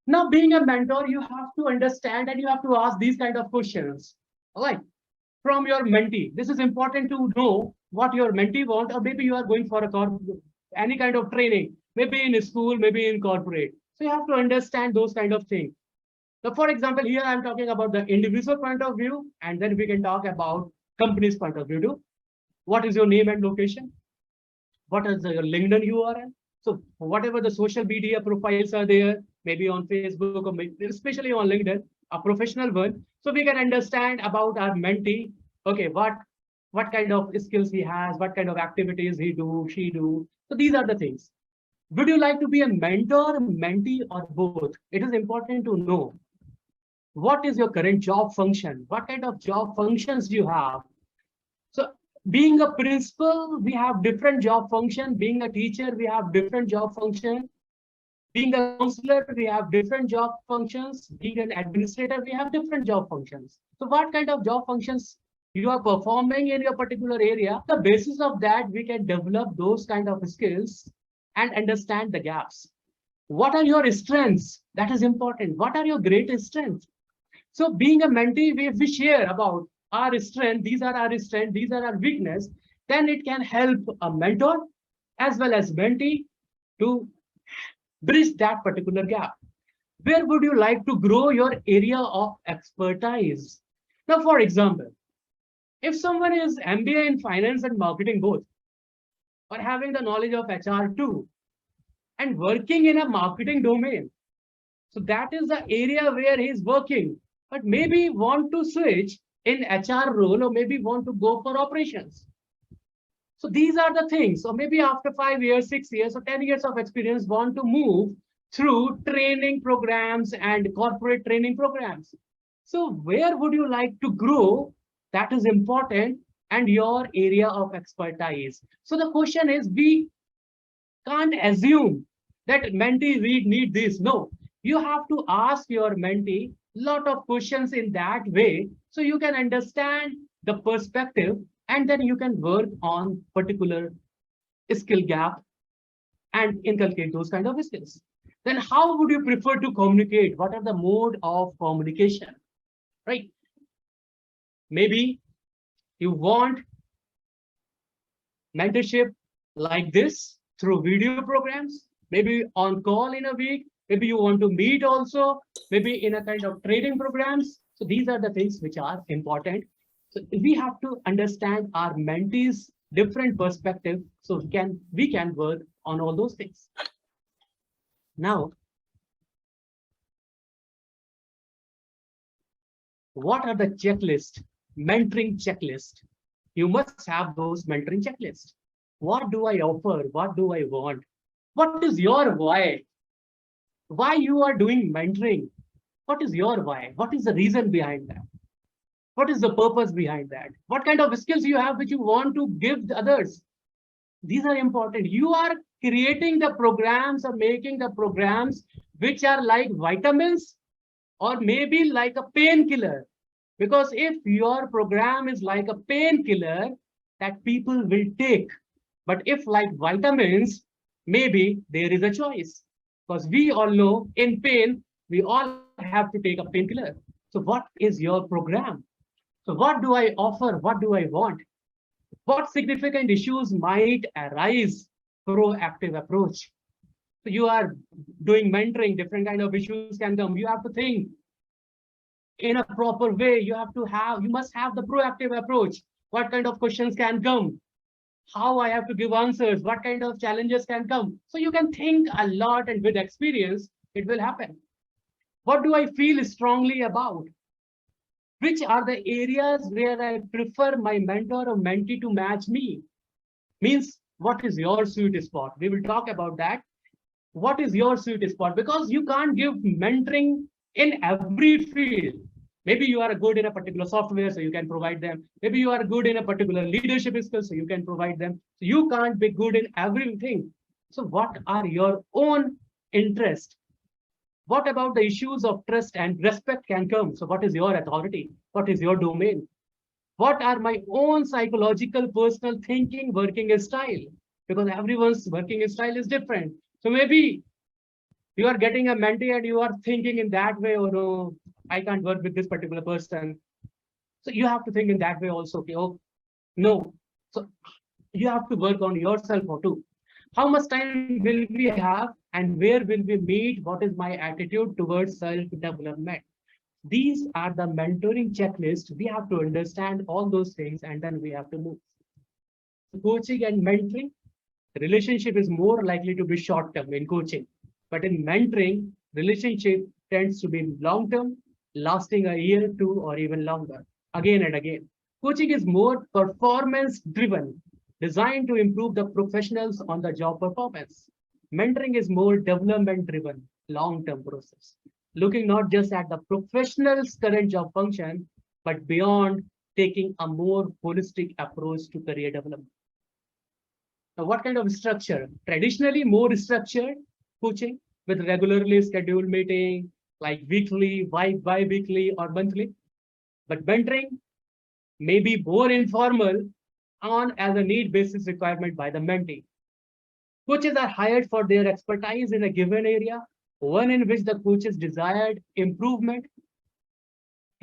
Now, being a mentor, you have to understand and you have to ask these kind of questions. All right. From your mentee. This is important to know what your mentee wants, or maybe you are going for any kind of training, maybe in school, maybe in corporate. So you have to understand those kind of things. So for example, here I'm talking about the individual point of view, and then we can talk about company's point of view too. What is your name and location? What is your LinkedIn URL? So whatever the social media profiles are there, maybe on Facebook or maybe, especially on LinkedIn, a professional one. So we can understand about our mentee. Okay, what kind of skills he has, what kind of activities he do, she do. So these are the things. Would you like to be a mentor, mentee, or both? It is important to know what is your current job function? What kind of job functions do you have? So being a principal, we have different job function. Being a teacher, we have different job function. Being a counselor, we have different job functions. Being an administrator, we have different job functions. So what kind of job functions you are performing in your particular area? The basis of that, we can develop those kind of skills and understand the gaps. What are your strengths? That is important. What are your greatest strengths? So being a mentee, if we share about our strength, these are our strength, these are our weakness, then it can help a mentor as well as mentee to bridge that particular gap. Where would you like to grow your area of expertise? Now, for example, if someone is MBA in finance and marketing both, or having the knowledge of HR too, and working in a marketing domain, so that is the area where he is working, but maybe want to switch in HR role, or maybe want to go for operations. So these are the things. Or maybe after 5 years, 6 years, or 10 years of experience, want to move through training programs and corporate training programs. So where would you like to grow? That is important, and your area of expertise. So the question is, we can't assume that mentee need this. No, you have to ask your mentee lot of questions in that way, so you can understand the perspective, and then you can work on particular skill gap and inculcate those kind of skills. Then how would you prefer to communicate? What are the mode of communication, right? Maybe you want mentorship like this through video programs, maybe on call in a week, maybe you want to meet also, maybe in a kind of training programs. So these are the things which are important. So we have to understand our mentees' different perspective, so we can work on all those things. Now, what are the checklist, mentoring checklist? You must have those mentoring checklists. What do I offer? What do I want? What is your why? Why you are doing mentoring? What is your why? What is the reason behind that? What is the purpose behind that? What kind of skills you have which you want to give the others? These are important. You are creating the programs or making the programs which are like vitamins or maybe like a painkiller. Because if your program is like a painkiller that people will take, but if like vitamins, maybe there is a choice. Because we all know in pain, we all have to take a painkiller. So what is your program? So what do I offer? What do I want? What significant issues might arise? Proactive approach. So you are doing mentoring, different kind of issues can come. You have to think in a proper way. You must have the proactive approach. What kind of questions can come? How I have to give answers? What kind of challenges can come? So you can think a lot, and with experience, it will happen. What do I feel strongly about? Which are the areas where I prefer my mentor or mentee to match me? Means, what is your sweet spot? We will talk about that. What is your sweet spot? Because you can't give mentoring in every field. Maybe you are good in a particular software, so you can provide them. Maybe you are good in a particular leadership skill, so you can provide them. So you can't be good in everything. So what are your own interests? What about the issues of trust and respect can come? So what is your authority? What is your domain? What are my own psychological, personal thinking, working style? Because everyone's working style is different. So maybe you are getting a mentee and you are thinking in that way, or no, I can't work with this particular person. So you have to think in that way also. Okay, oh, no. So you have to work on yourself or too. How much time will we have and where will we meet? What is my attitude towards self-development? These are the mentoring checklist. We have to understand all those things, and then we have to move. Coaching and mentoring, relationship is more likely to be short-term in coaching. But in mentoring, relationship tends to be long-term, lasting a year, 2, or even longer, again and again. Coaching is more performance-driven, designed to improve the professionals on the job performance. Mentoring is more development-driven, long-term process, looking not just at the professional's current job function, but beyond, taking a more holistic approach to career development. Now, what kind of structure? Traditionally, more structured coaching with regularly scheduled meeting, like weekly, bi-weekly, or monthly. But mentoring may be more informal on as a need basis requirement by the mentee. Coaches are hired for their expertise in a given area, one in which the coach's desired improvement.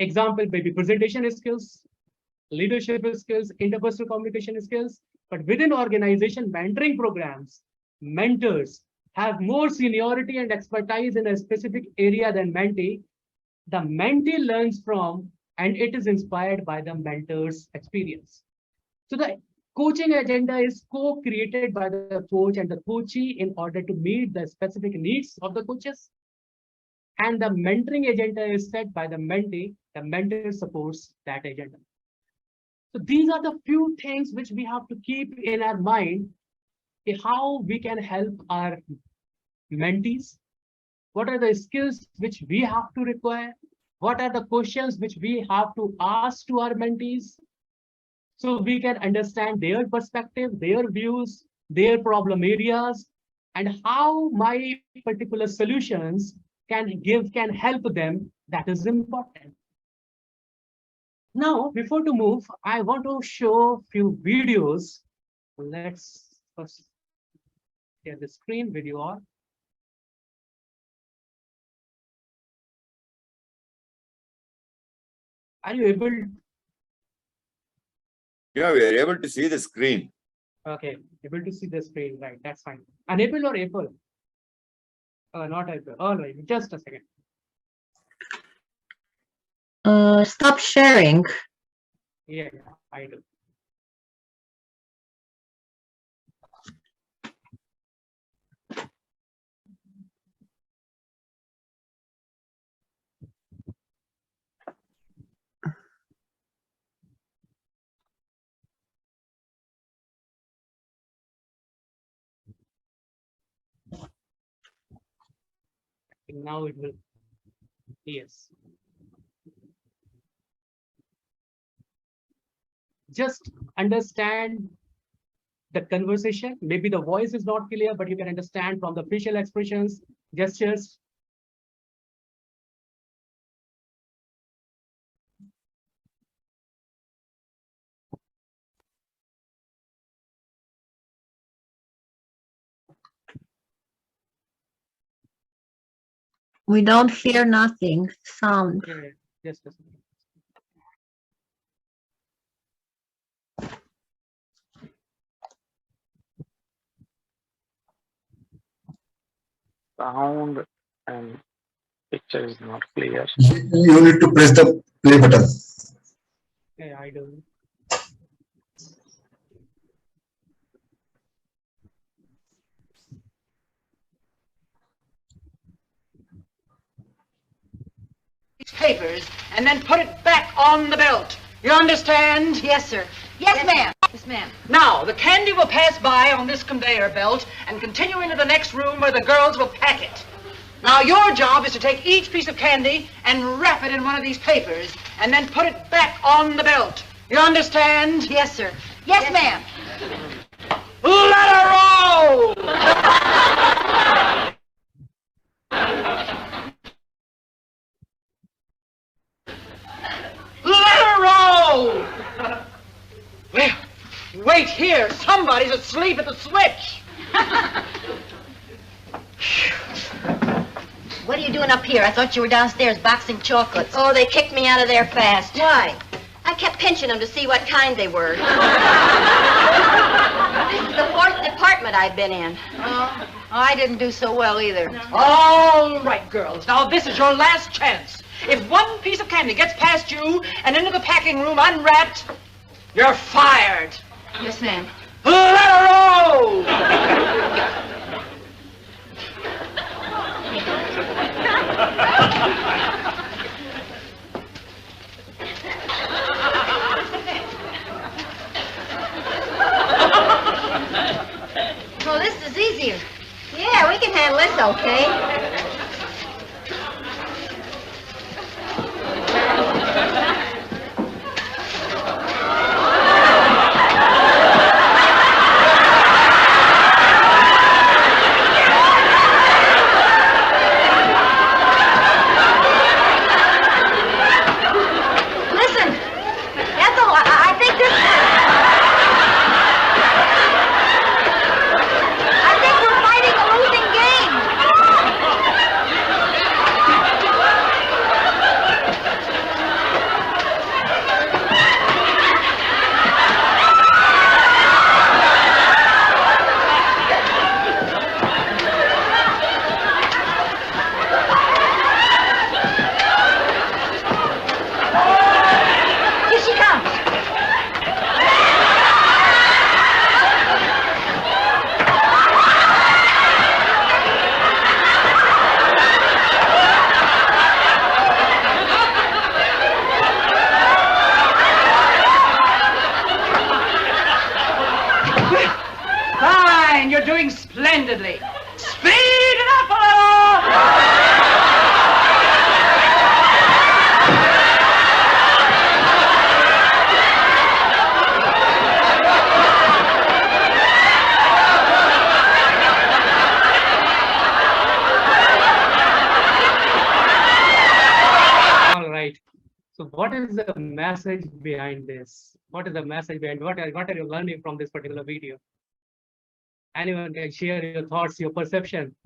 Example, maybe presentation skills, leadership skills, interpersonal communication skills. But within organization mentoring programs, mentors have more seniority and expertise in a specific area than mentee. The mentee learns from and it is inspired by the mentor's experience. So the coaching agenda is co-created by the coach and the coachee in order to meet the specific needs of the coaches. And the mentoring agenda is set by the mentee. The mentor supports that agenda. So these are the few things which we have to keep in our mind, how we can help our mentees. What are the skills which we have to require? What are the questions which we have to ask to our mentees? So we can understand their perspective, their views, their problem areas, and how my particular solutions can help them. That is important. Now, before to move, I want to show a few videos. Let's first share the screen video on. Are you able? Yeah, we are able to see the screen. Okay, able to see the screen, right? That's fine. Unable or able? Not able. All right, just a second. Stop sharing. Yeah, I do. Now it will. Yes. Just understand the conversation. Maybe the voice is not clear, but you can understand from the facial expressions, gestures. We don't hear nothing. Sound. Okay, just a second. Sound and picture is not clear. You need to press the play button. Okay, I do. Papers and then put it back on the belt. You understand? Yes, sir. Yes, ma'am. Yes, ma'am. Now, the candy will pass by on this conveyor belt and continue into the next room where the girls will pack it. Now, your job is to take each piece of candy and wrap it in one of these papers and then put it back on the belt. You understand? Yes, sir. Yes, ma'am. Let her roll! Let her roll! Well, wait here. Somebody's asleep at the switch. What are you doing up here? I thought you were downstairs boxing chocolates. Oh, they kicked me out of there fast. Why? I kept pinching them to see what kind they were. This is the 4th department I've been in. Oh, I didn't do so well either. All right, girls. Now, this is your last chance. If one piece of candy gets past you and into the packing room unwrapped, you're fired. Yes, ma'am. Let her roll! Oh, this is easier. Yeah, Yeah, we can handle this, okay? You're doing splendidly. Speed it up a little! All right. So what is the message behind this? What is the message behind what are you learning from this particular video? Anyone can share your thoughts, your perception.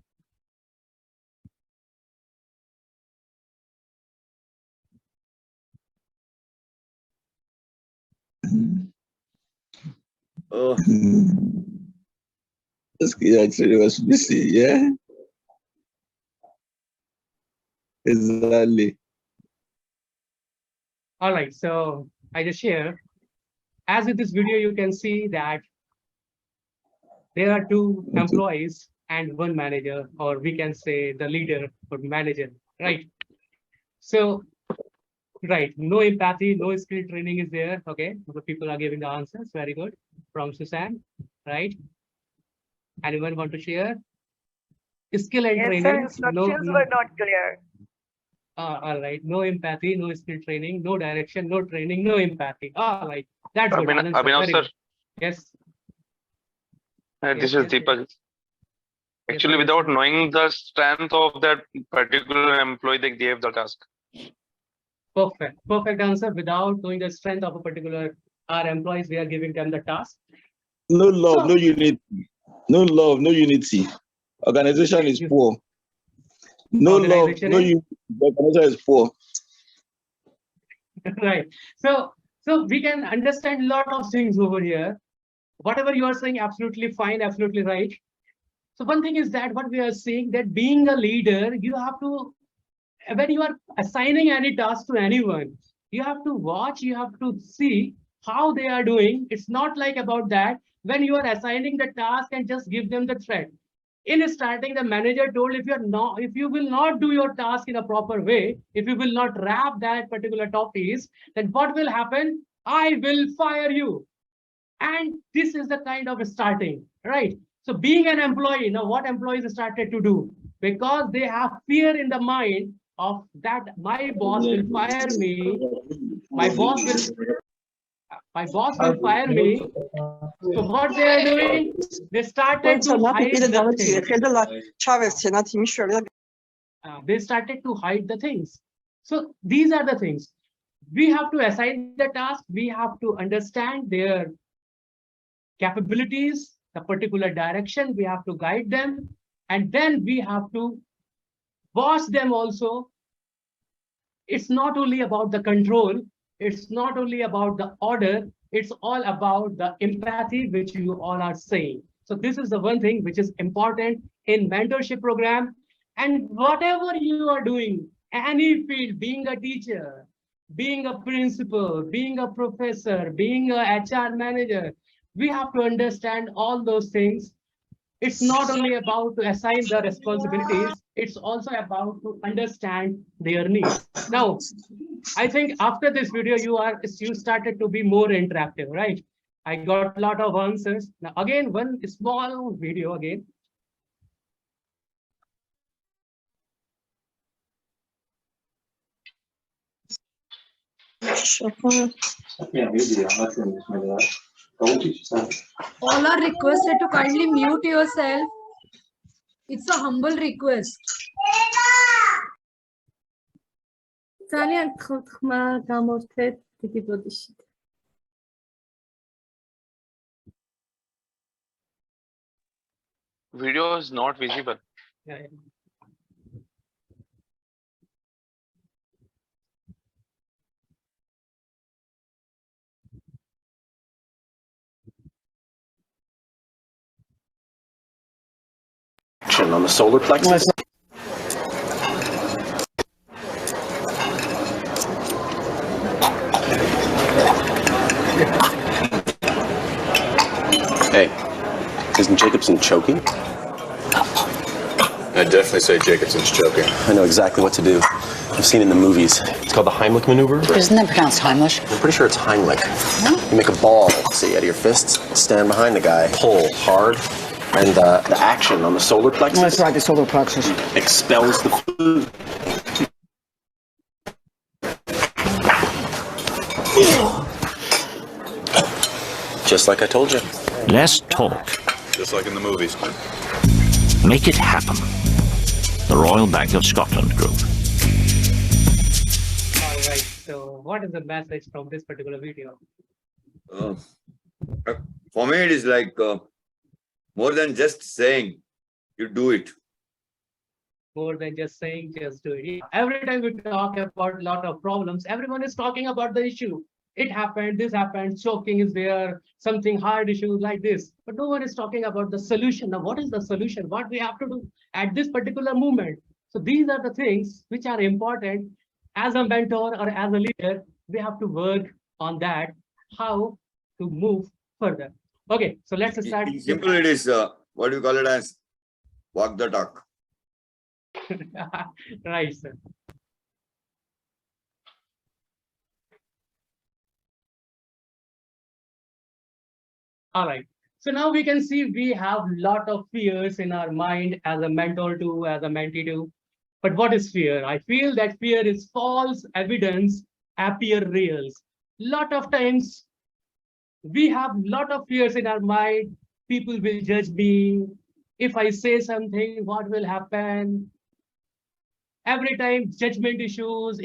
This kid actually was busy, yeah? Exactly. All right, so I just share. As with this video, you can see that there are two employees and one manager, or we can say the leader or manager, right? So, right, no empathy, no skill training is there. Okay, the people are giving the answers. Very good. From Susan, right? Anyone want to share? Skill and training. Yes, sir, instructions were not clear. All right, no empathy, no skill training, no direction, no training, no empathy. All right, that's good. Abhinav, sir. Yes. This is Deepak. Actually, without knowing the strength of that particular employee, they gave the task. Perfect. Perfect answer. Without knowing the strength of a particular our employees, we are giving them the task. No love, no unity. No love, no unity. Organization is poor. No love, no unity. Organization is poor. Right. So we can understand a lot of things over here. Whatever you are saying, absolutely fine, absolutely right. So one thing is that what we are saying, that being a leader, you have to, when you are assigning any task to anyone, you have to watch, you have to see how they are doing. It's not like about that. When you are assigning the task and just give them the threat. In starting, the manager told, if you will not do your task in a proper way, if you will not wrap that particular topics, then what will happen? I will fire you. And this is the kind of starting, right? So being an employee, now what employees started to do? Because they have fear in the mind of that my boss will fire me, my boss will fire me. So what they are doing? They started to hide the things. They started to hide the things. So these are the things. We have to assign the task. We have to understand their capabilities, the particular direction. We have to guide them. And then we have to watch them also. It's not only about the control. It's not only about the order. It's all about the empathy, which you all are saying. So this is the one thing which is important in mentorship program. And whatever you are doing, any field, being a teacher, being a principal, being a professor, being a HR manager, we have to understand all those things. It's not only about to assign the responsibilities, it's also about to understand their needs. Now, I think after this video, you started to be more interactive, right? I got a lot of answers. Now, again, one small video again. All are requested to kindly mute yourself. It's a humble request. Video is not visible. Yeah. On the solar plexus. Hey, isn't Jacobson choking? I'd definitely say Jacobson's choking. I know exactly what to do. I've seen it in the movies. It's called the Heimlich Maneuver. Isn't that pronounced Heimlich? I'm pretty sure it's Heimlich. You make a ball, see, out of your fists, stand behind the guy, pull hard, and the action on the solar plexus. That's right, the solar plexus. Expels the fluid. Just like I told you. Less talk. Just like in the movies. Make it happen. The Royal Bank of Scotland Group. All right. So, what is the message from this particular video? For me, it is like more than just saying, you do it. More than just saying, just do it. Every time we talk about a lot of problems, everyone is talking about the issue. It happened, this happened, choking is there, something hard issues like this. But no one is talking about the solution. Now, what is the solution? What we have to do at this particular moment? So these are the things which are important. As a mentor or as a leader, we have to work on that, how to move further. Okay, so let's start. Simple it is, what do you call it as? Walk the talk. Right, sir. All right. So now we can see we have a lot of fears in our mind as a mentor too, as a mentee too. But what is fear? I feel that fear is false evidence appear real. Lot of times we have a lot of fears in our mind. People will judge me. If I say something, what will happen? Every time judgment issues,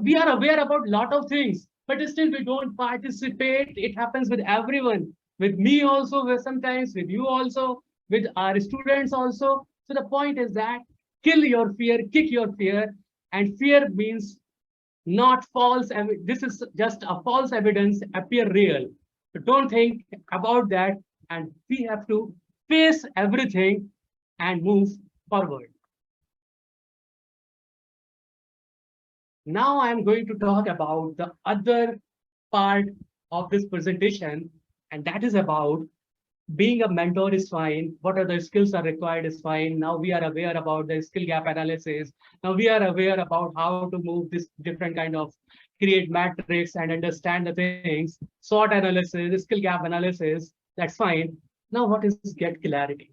we are aware about a lot of things, but still we don't participate. It happens with everyone. With me also, with sometimes with you also, with our students also. So the point is that kill your fear, kick your fear, and fear means not false. This is just a false evidence appear real. So don't think about that, and we have to face everything and move forward. Now I'm going to talk about the other part of this presentation, and that is about being a mentor is fine. What other skills are required is fine. Now we are aware about the skill gap analysis. Now we are aware about how to move this different kind of create matrix and understand the things, SWOT analysis, skill gap analysis, that's fine. Now what is get clarity?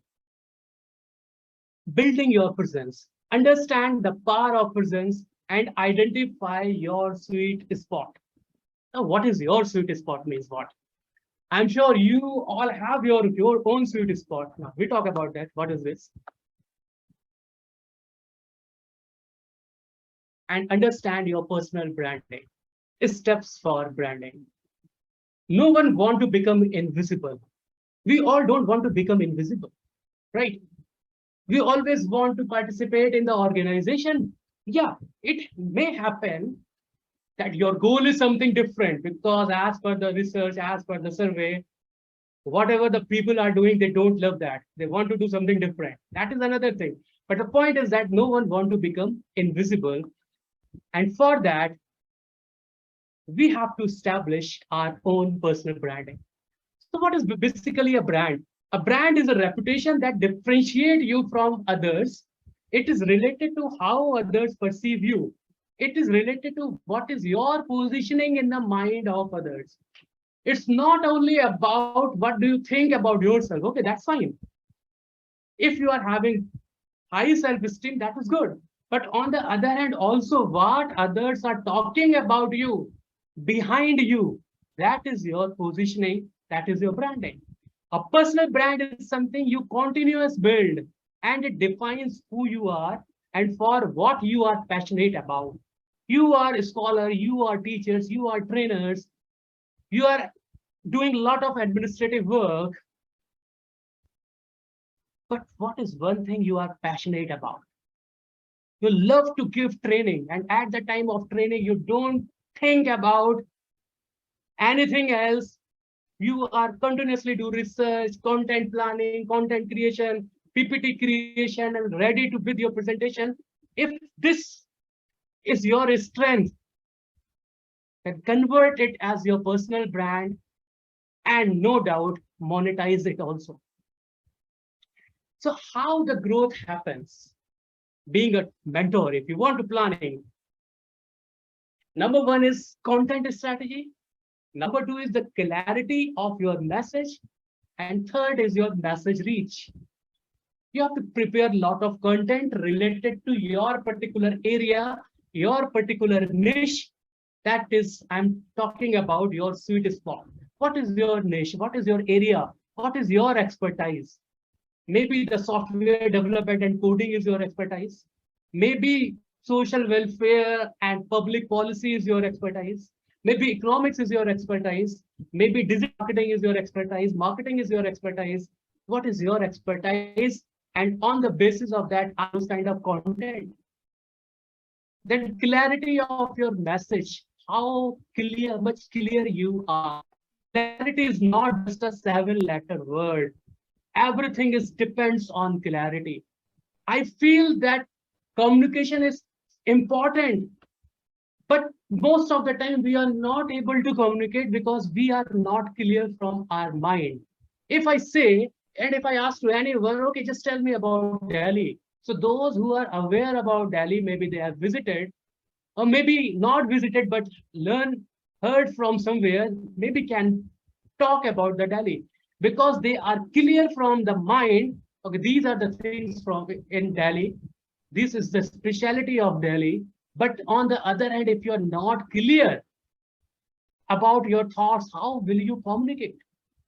Building your presence, understand the power of presence and identify your sweet spot. Now what is your sweet spot means what? I'm sure you all have your own sweet spot. Now we talk about that. What is this? And understand your personal branding. Steps for branding. No one wants to become invisible. We all don't want to become invisible, right? We always want to participate in the organization. Yeah, it may happen that your goal is something different because as per the research, as per the survey, whatever the people are doing, they don't love that. They want to do something different. That is another thing. But the point is that no one wants to become invisible. And for that, we have to establish our own personal branding. So what is basically a brand? A brand is a reputation that differentiates you from others. It is related to how others perceive you. It is related to what is your positioning in the mind of others. It's not only about what do you think about yourself. Okay, that's fine. If you are having high self-esteem, that is good. But on the other hand, also what others are talking about you. behind you. That is your positioning. That is your branding. A personal brand is something you continuously build, and it defines who you are and for what you are passionate about. You are a scholar, you are teachers, you are trainers, you are doing a lot of administrative work. But what is one thing you are passionate about? You love to give training, and at the time of training, you don't think about anything else. You are continuously do research, content planning, content creation, PPT creation, and ready to with your presentation. If this is your strength, then convert it as your personal brand and no doubt monetize it also. So how the growth happens? Being a mentor, if you want to planning, number one is content strategy. Number two is the clarity of your message. And third is your message reach. You have to prepare a lot of content related to your particular area, your particular niche. That is, I'm talking about your sweet spot. What is your niche? What is your area? What is your expertise? Maybe the software development and coding is your expertise. Maybe social welfare and public policy is your expertise. Maybe economics is your expertise. Maybe digital marketing is your expertise. Marketing is your expertise. What is your expertise? And on the basis of that, those kind of content. Then clarity of your message. How clear, much clear you are. Clarity is not just a 7-letter word. Everything is depends on clarity. I feel that communication is important, but most of the time we are not able to communicate because we are not clear from our mind. If I say, and if I ask to anyone, okay, just tell me about Delhi. So those who are aware about Delhi, maybe they have visited, or maybe not visited, but heard from somewhere, maybe can talk about the Delhi. Because they are clear from the mind, okay, these are the things from in Delhi. This is the speciality of Delhi. But on the other hand, if you're not clear about your thoughts, how will you communicate?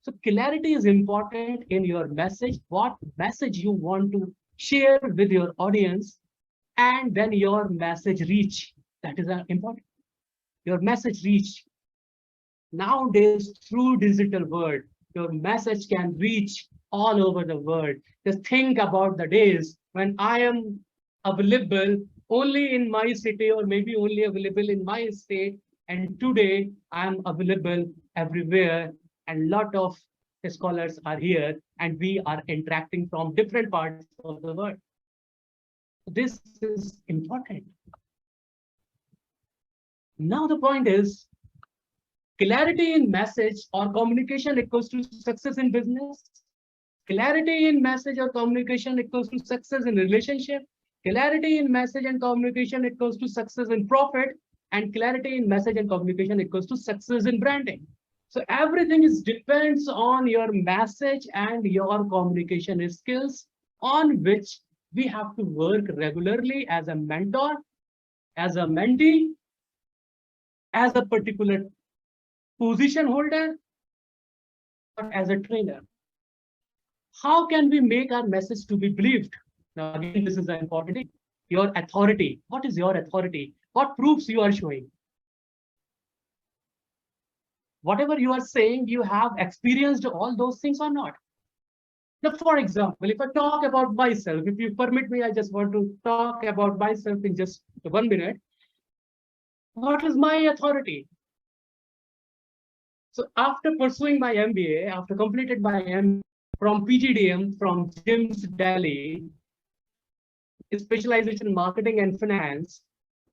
So clarity is important in your message, what message you want to share with your audience, and then your message reach. That is important. Your message reach. Nowadays, through digital world, your message can reach all over the world. Just think about the days when I am available only in my city or maybe only available in my state. And today I am available everywhere, and a lot of scholars are here and we are interacting from different parts of the world. This is important. Now the point is, clarity in message or communication equals to success in business. Clarity in message or communication equals to success in relationship. Clarity in message and communication equals to success in profit. And clarity in message and communication equals to success in branding. So everything is depends on your message and your communication skills, on which we have to work regularly as a mentor, as a mentee, as a particular position holder, or as a trainer. How can we make our message to be believed? Now, again, this is an important thing. Your authority. What is your authority? What proofs you are showing? Whatever you are saying, you have experienced all those things or not? Now, for example, if I talk about myself, if you permit me, I just want to talk about myself in just 1 minute. What is my authority? So after pursuing my MBA, after completed my MBA from PGDM, from JIMS Delhi, specialization in marketing and finance,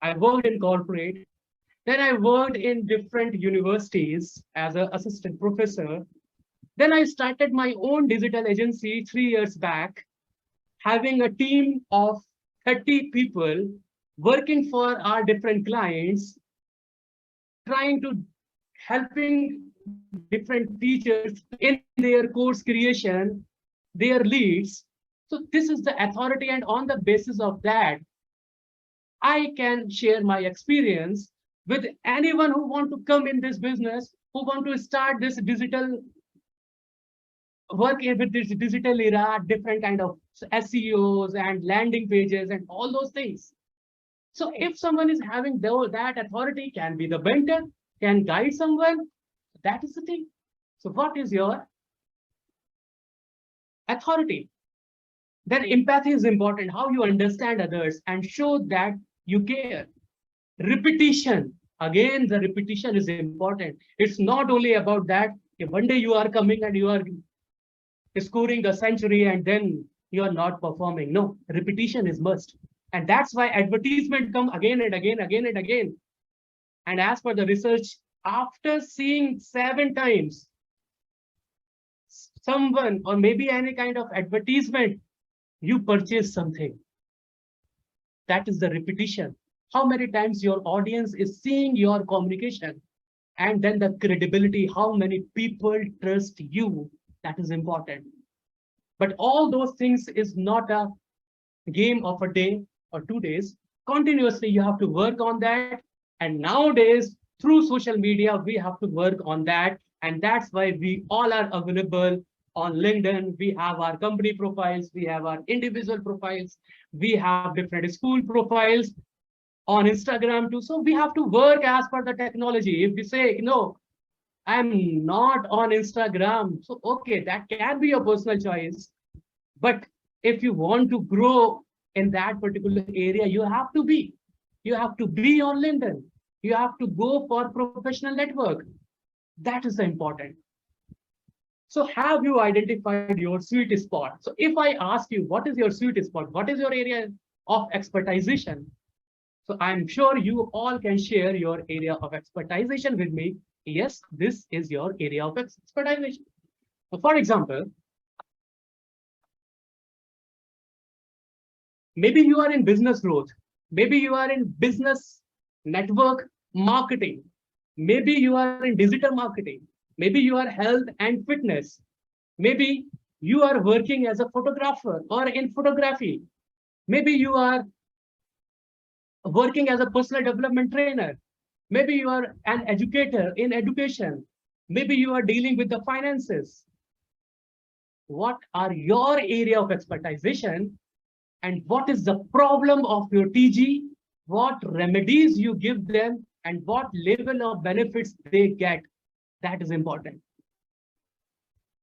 I worked in corporate. Then I worked in different universities as an assistant professor. Then I started my own digital agency 3 years back, having a team of 30 people working for our different clients, trying to helping different teachers in their course creation, their leads. So this is the authority, and on the basis of that, I can share my experience with anyone who want to come in this business, who want to start this digital work with this digital era, different kind of SEOs and landing pages and all those things. So if someone is having that authority, can be the mentor, can guide someone, that is the thing. So what is your authority? Then empathy is important, how you understand others and show that you care. Repetition, again, the repetition is important. It's not only about that, if one day you are coming and you are scoring a century and then you are not performing. No, repetition is must. And that's why advertisement come again and again, again and again. And as per the research, after seeing 7 times someone or maybe any kind of advertisement, you purchase something. That is the repetition. How many times your audience is seeing your communication, and then the credibility, how many people trust you, that is important. But all those things is not a game of a day or 2 days. Continuously, you have to work on that. And nowadays, through social media, we have to work on that. And that's why we all are available on LinkedIn. We have our company profiles, we have our individual profiles, we have different school profiles on Instagram too. So we have to work as per the technology. If we say, no, I'm not on Instagram, so okay, that can be your personal choice. But if you want to grow in that particular area, you have to be. You have to be on LinkedIn. You have to go for professional network. That is important. So have you identified your sweet spot? So if I ask you, what is your sweet spot? What is your area of expertization? So I'm sure you all can share your area of expertization with me. Yes, this is your area of expertization. So for example, maybe you are in business growth. Maybe you are in business network marketing. Maybe you are in digital marketing. Maybe you are health and fitness. Maybe you are working as a photographer or in photography. Maybe you are working as a personal development trainer. Maybe you are an educator in education. Maybe you are dealing with the finances. What are your area of expertization? And what is the problem of your TG? What remedies you give them and what level of benefits they get? That is important.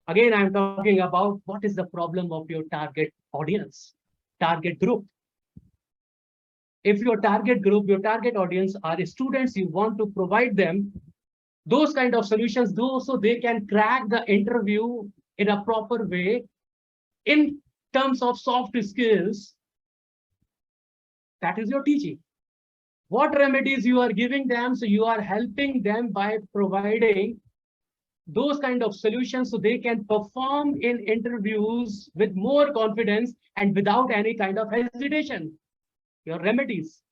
Again, I'm talking about what is the problem of your target audience, target group. If your target group, your target audience are students, you want to provide them those kind of solutions, so they can crack the interview in a proper way in terms of soft skills. That is your teaching. What remedies you are giving them? So you are helping them by providing those kind of solutions so they can perform in interviews with more confidence and without any kind of hesitation. Your remedies.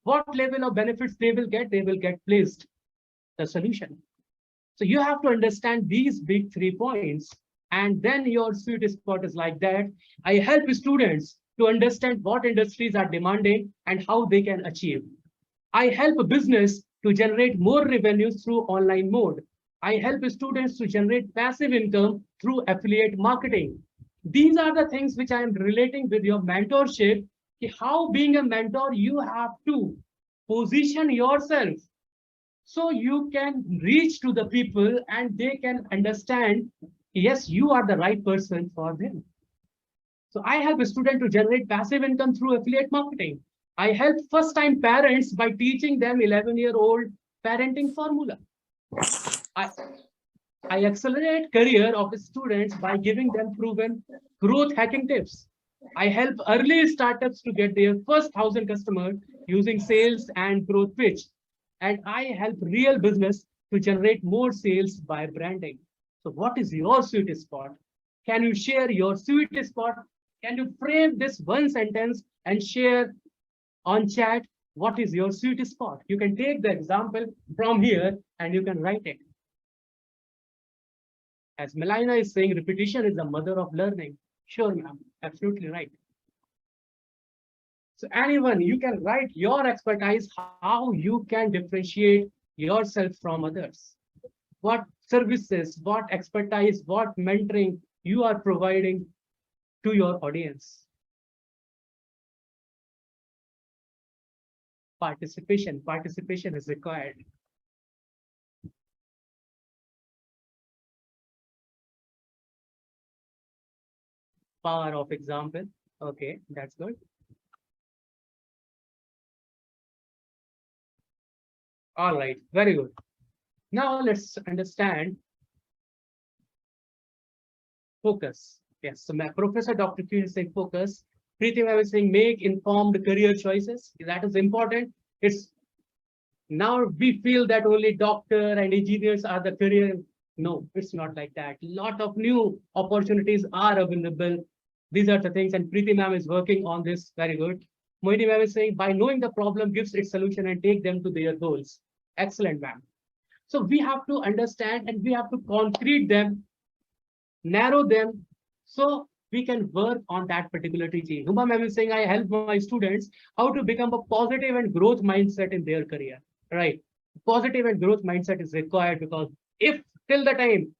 What level of benefits they will get placed, the solution. So you have to understand these big 3 points, and then your sweet spot is like that. I help students to understand what industries are demanding and how they can achieve. I help a business to generate more revenues through online mode. I help students to generate passive income through affiliate marketing. These are the things which I am relating with your mentorship. How being a mentor, you have to position yourself so you can reach to the people and they can understand, yes, you are the right person for them. So I help a student to generate passive income through affiliate marketing. I help first-time parents by teaching them 11-year-old parenting formula. I accelerate career of students by giving them proven growth hacking tips. I help early startups to get their first 1,000 customers using sales and growth pitch. And I help real business to generate more sales by branding. So what is your sweet spot? Can you share your sweet spot? Can you frame this one sentence and share on chat? What is your sweet spot? You can take the example from here and you can write it. As Melina is saying, repetition is the mother of learning. Sure, ma'am, absolutely right. So anyone, you can write your expertise, how you can differentiate yourself from others. What services, what expertise, what mentoring you are providing to your audience. Participation is required. Power of example. Okay, that's good. All right, very good. Now let's understand focus. Yes, so my Professor Dr. Q is saying focus. Preeti ma'am is saying make informed career choices. That is important. It's now we feel that only doctor and engineers are the career. No, it's not like that. Lot of new opportunities are available. These are the things, and Preeti ma'am is working on this. Very good. Mohini ma'am is saying by knowing the problem gives its solution and take them to their goals. Excellent, ma'am. So we have to understand and we have to concrete them, narrow them, so we can work on that particular teaching. Huma ma'am is saying I help my students how to become a positive and growth mindset in their career. Right? Positive and growth mindset is required, because if till the time,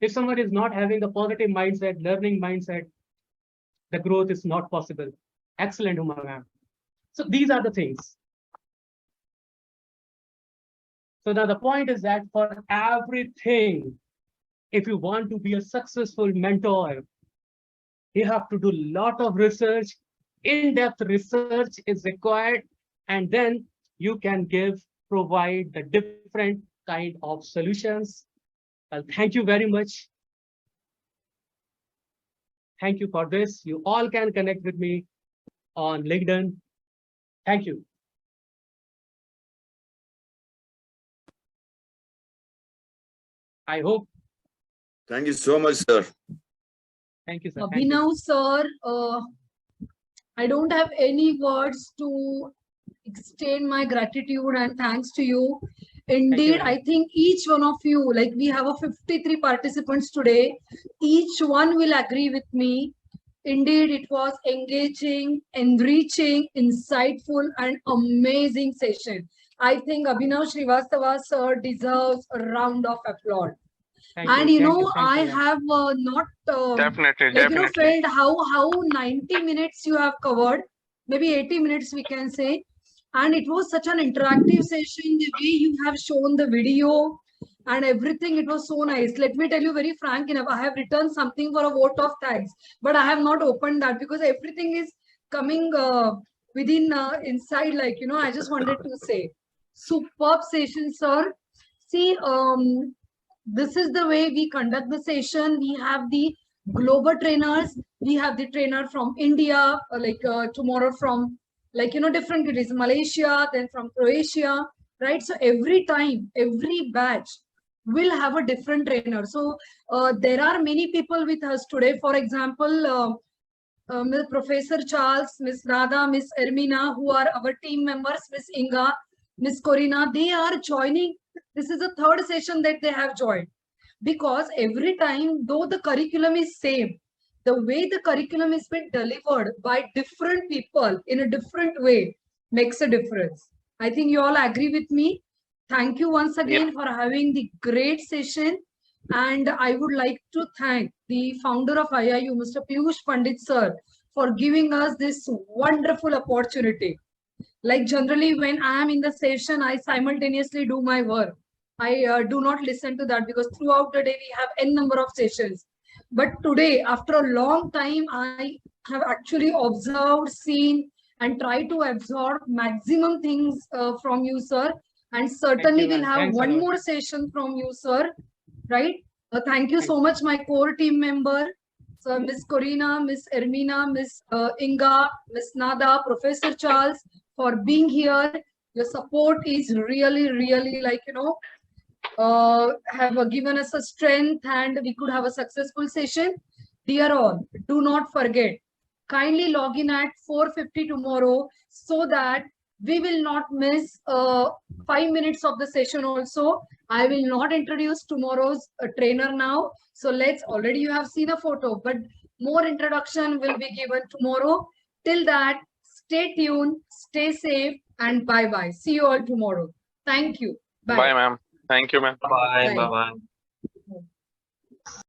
if someone is not having a positive mindset, learning mindset, the growth is not possible. Excellent, Huma ma'am. So these are the things. So now the point is that for everything, if you want to be a successful mentor, you have to do a lot of research. In-depth research is required, and then you can provide the different kind of solutions. Well, thank you very much. Thank you for this. You all can connect with me on LinkedIn. Thank you. I hope. Thank you so much, sir. Thank you, sir. Abhinav, sir, I don't have any words to extend my gratitude and thanks to you. Indeed, I think each one of you, like we have a 53 participants today, each one will agree with me. Indeed, it was engaging, enriching, insightful, and amazing session. I think Abhinav Srivastava sir deserves a round of applause. And you know, I have not definitely felt how 90 minutes you have covered, maybe 80 minutes we can say. And it was such an interactive session, the way you have shown the video and everything, it was so nice. Let me tell you very frank enough, I have written something for a vote of thanks, but I have not opened that because everything is coming within inside, like, you know, I just wanted to say, superb session, sir. See, this is the way we conduct the session. We have the global trainers, we have the trainer from India, tomorrow from, like, you know, different countries, Malaysia, then from Croatia, right? So every time, every batch will have a different trainer. So there are many people with us today. For example, Professor Charles, Miss Radha, Miss Ermina, who are our team members, Miss Inga, Miss Corina, they are joining. This is the third session that they have joined, because every time, though the curriculum is same, the way the curriculum is been delivered by different people in a different way makes a difference. I think you all agree with me. Thank you once again for having the great session. And I would like to thank the founder of IIU, Mr. Piyush Pandit sir, for giving us this wonderful opportunity. Like generally when I am in the session, I simultaneously do my work. I do not listen to that because throughout the day we have n number of sessions. But today, after a long time, I have actually observed, seen, and tried to absorb maximum things from you, sir. And certainly we'll have one more session from you, sir. Right? Thank you so much, my core team member. So Miss Corina, Miss Ermina, Miss Inga, Miss Nada, Professor Charles, for being here. Your support is really, really, like, you know, have given us a strength, and we could have a successful session. Dear all, do not forget, kindly log in at 4:50 tomorrow so that we will not miss 5 minutes of the session also. I will not introduce tomorrow's trainer now. So already you have seen a photo, but more introduction will be given tomorrow. Till that, Stay tuned, stay safe, and bye-bye. See you all tomorrow. Thank you. Bye. Bye, ma'am. Thank you, ma'am. Bye. Bye. Bye.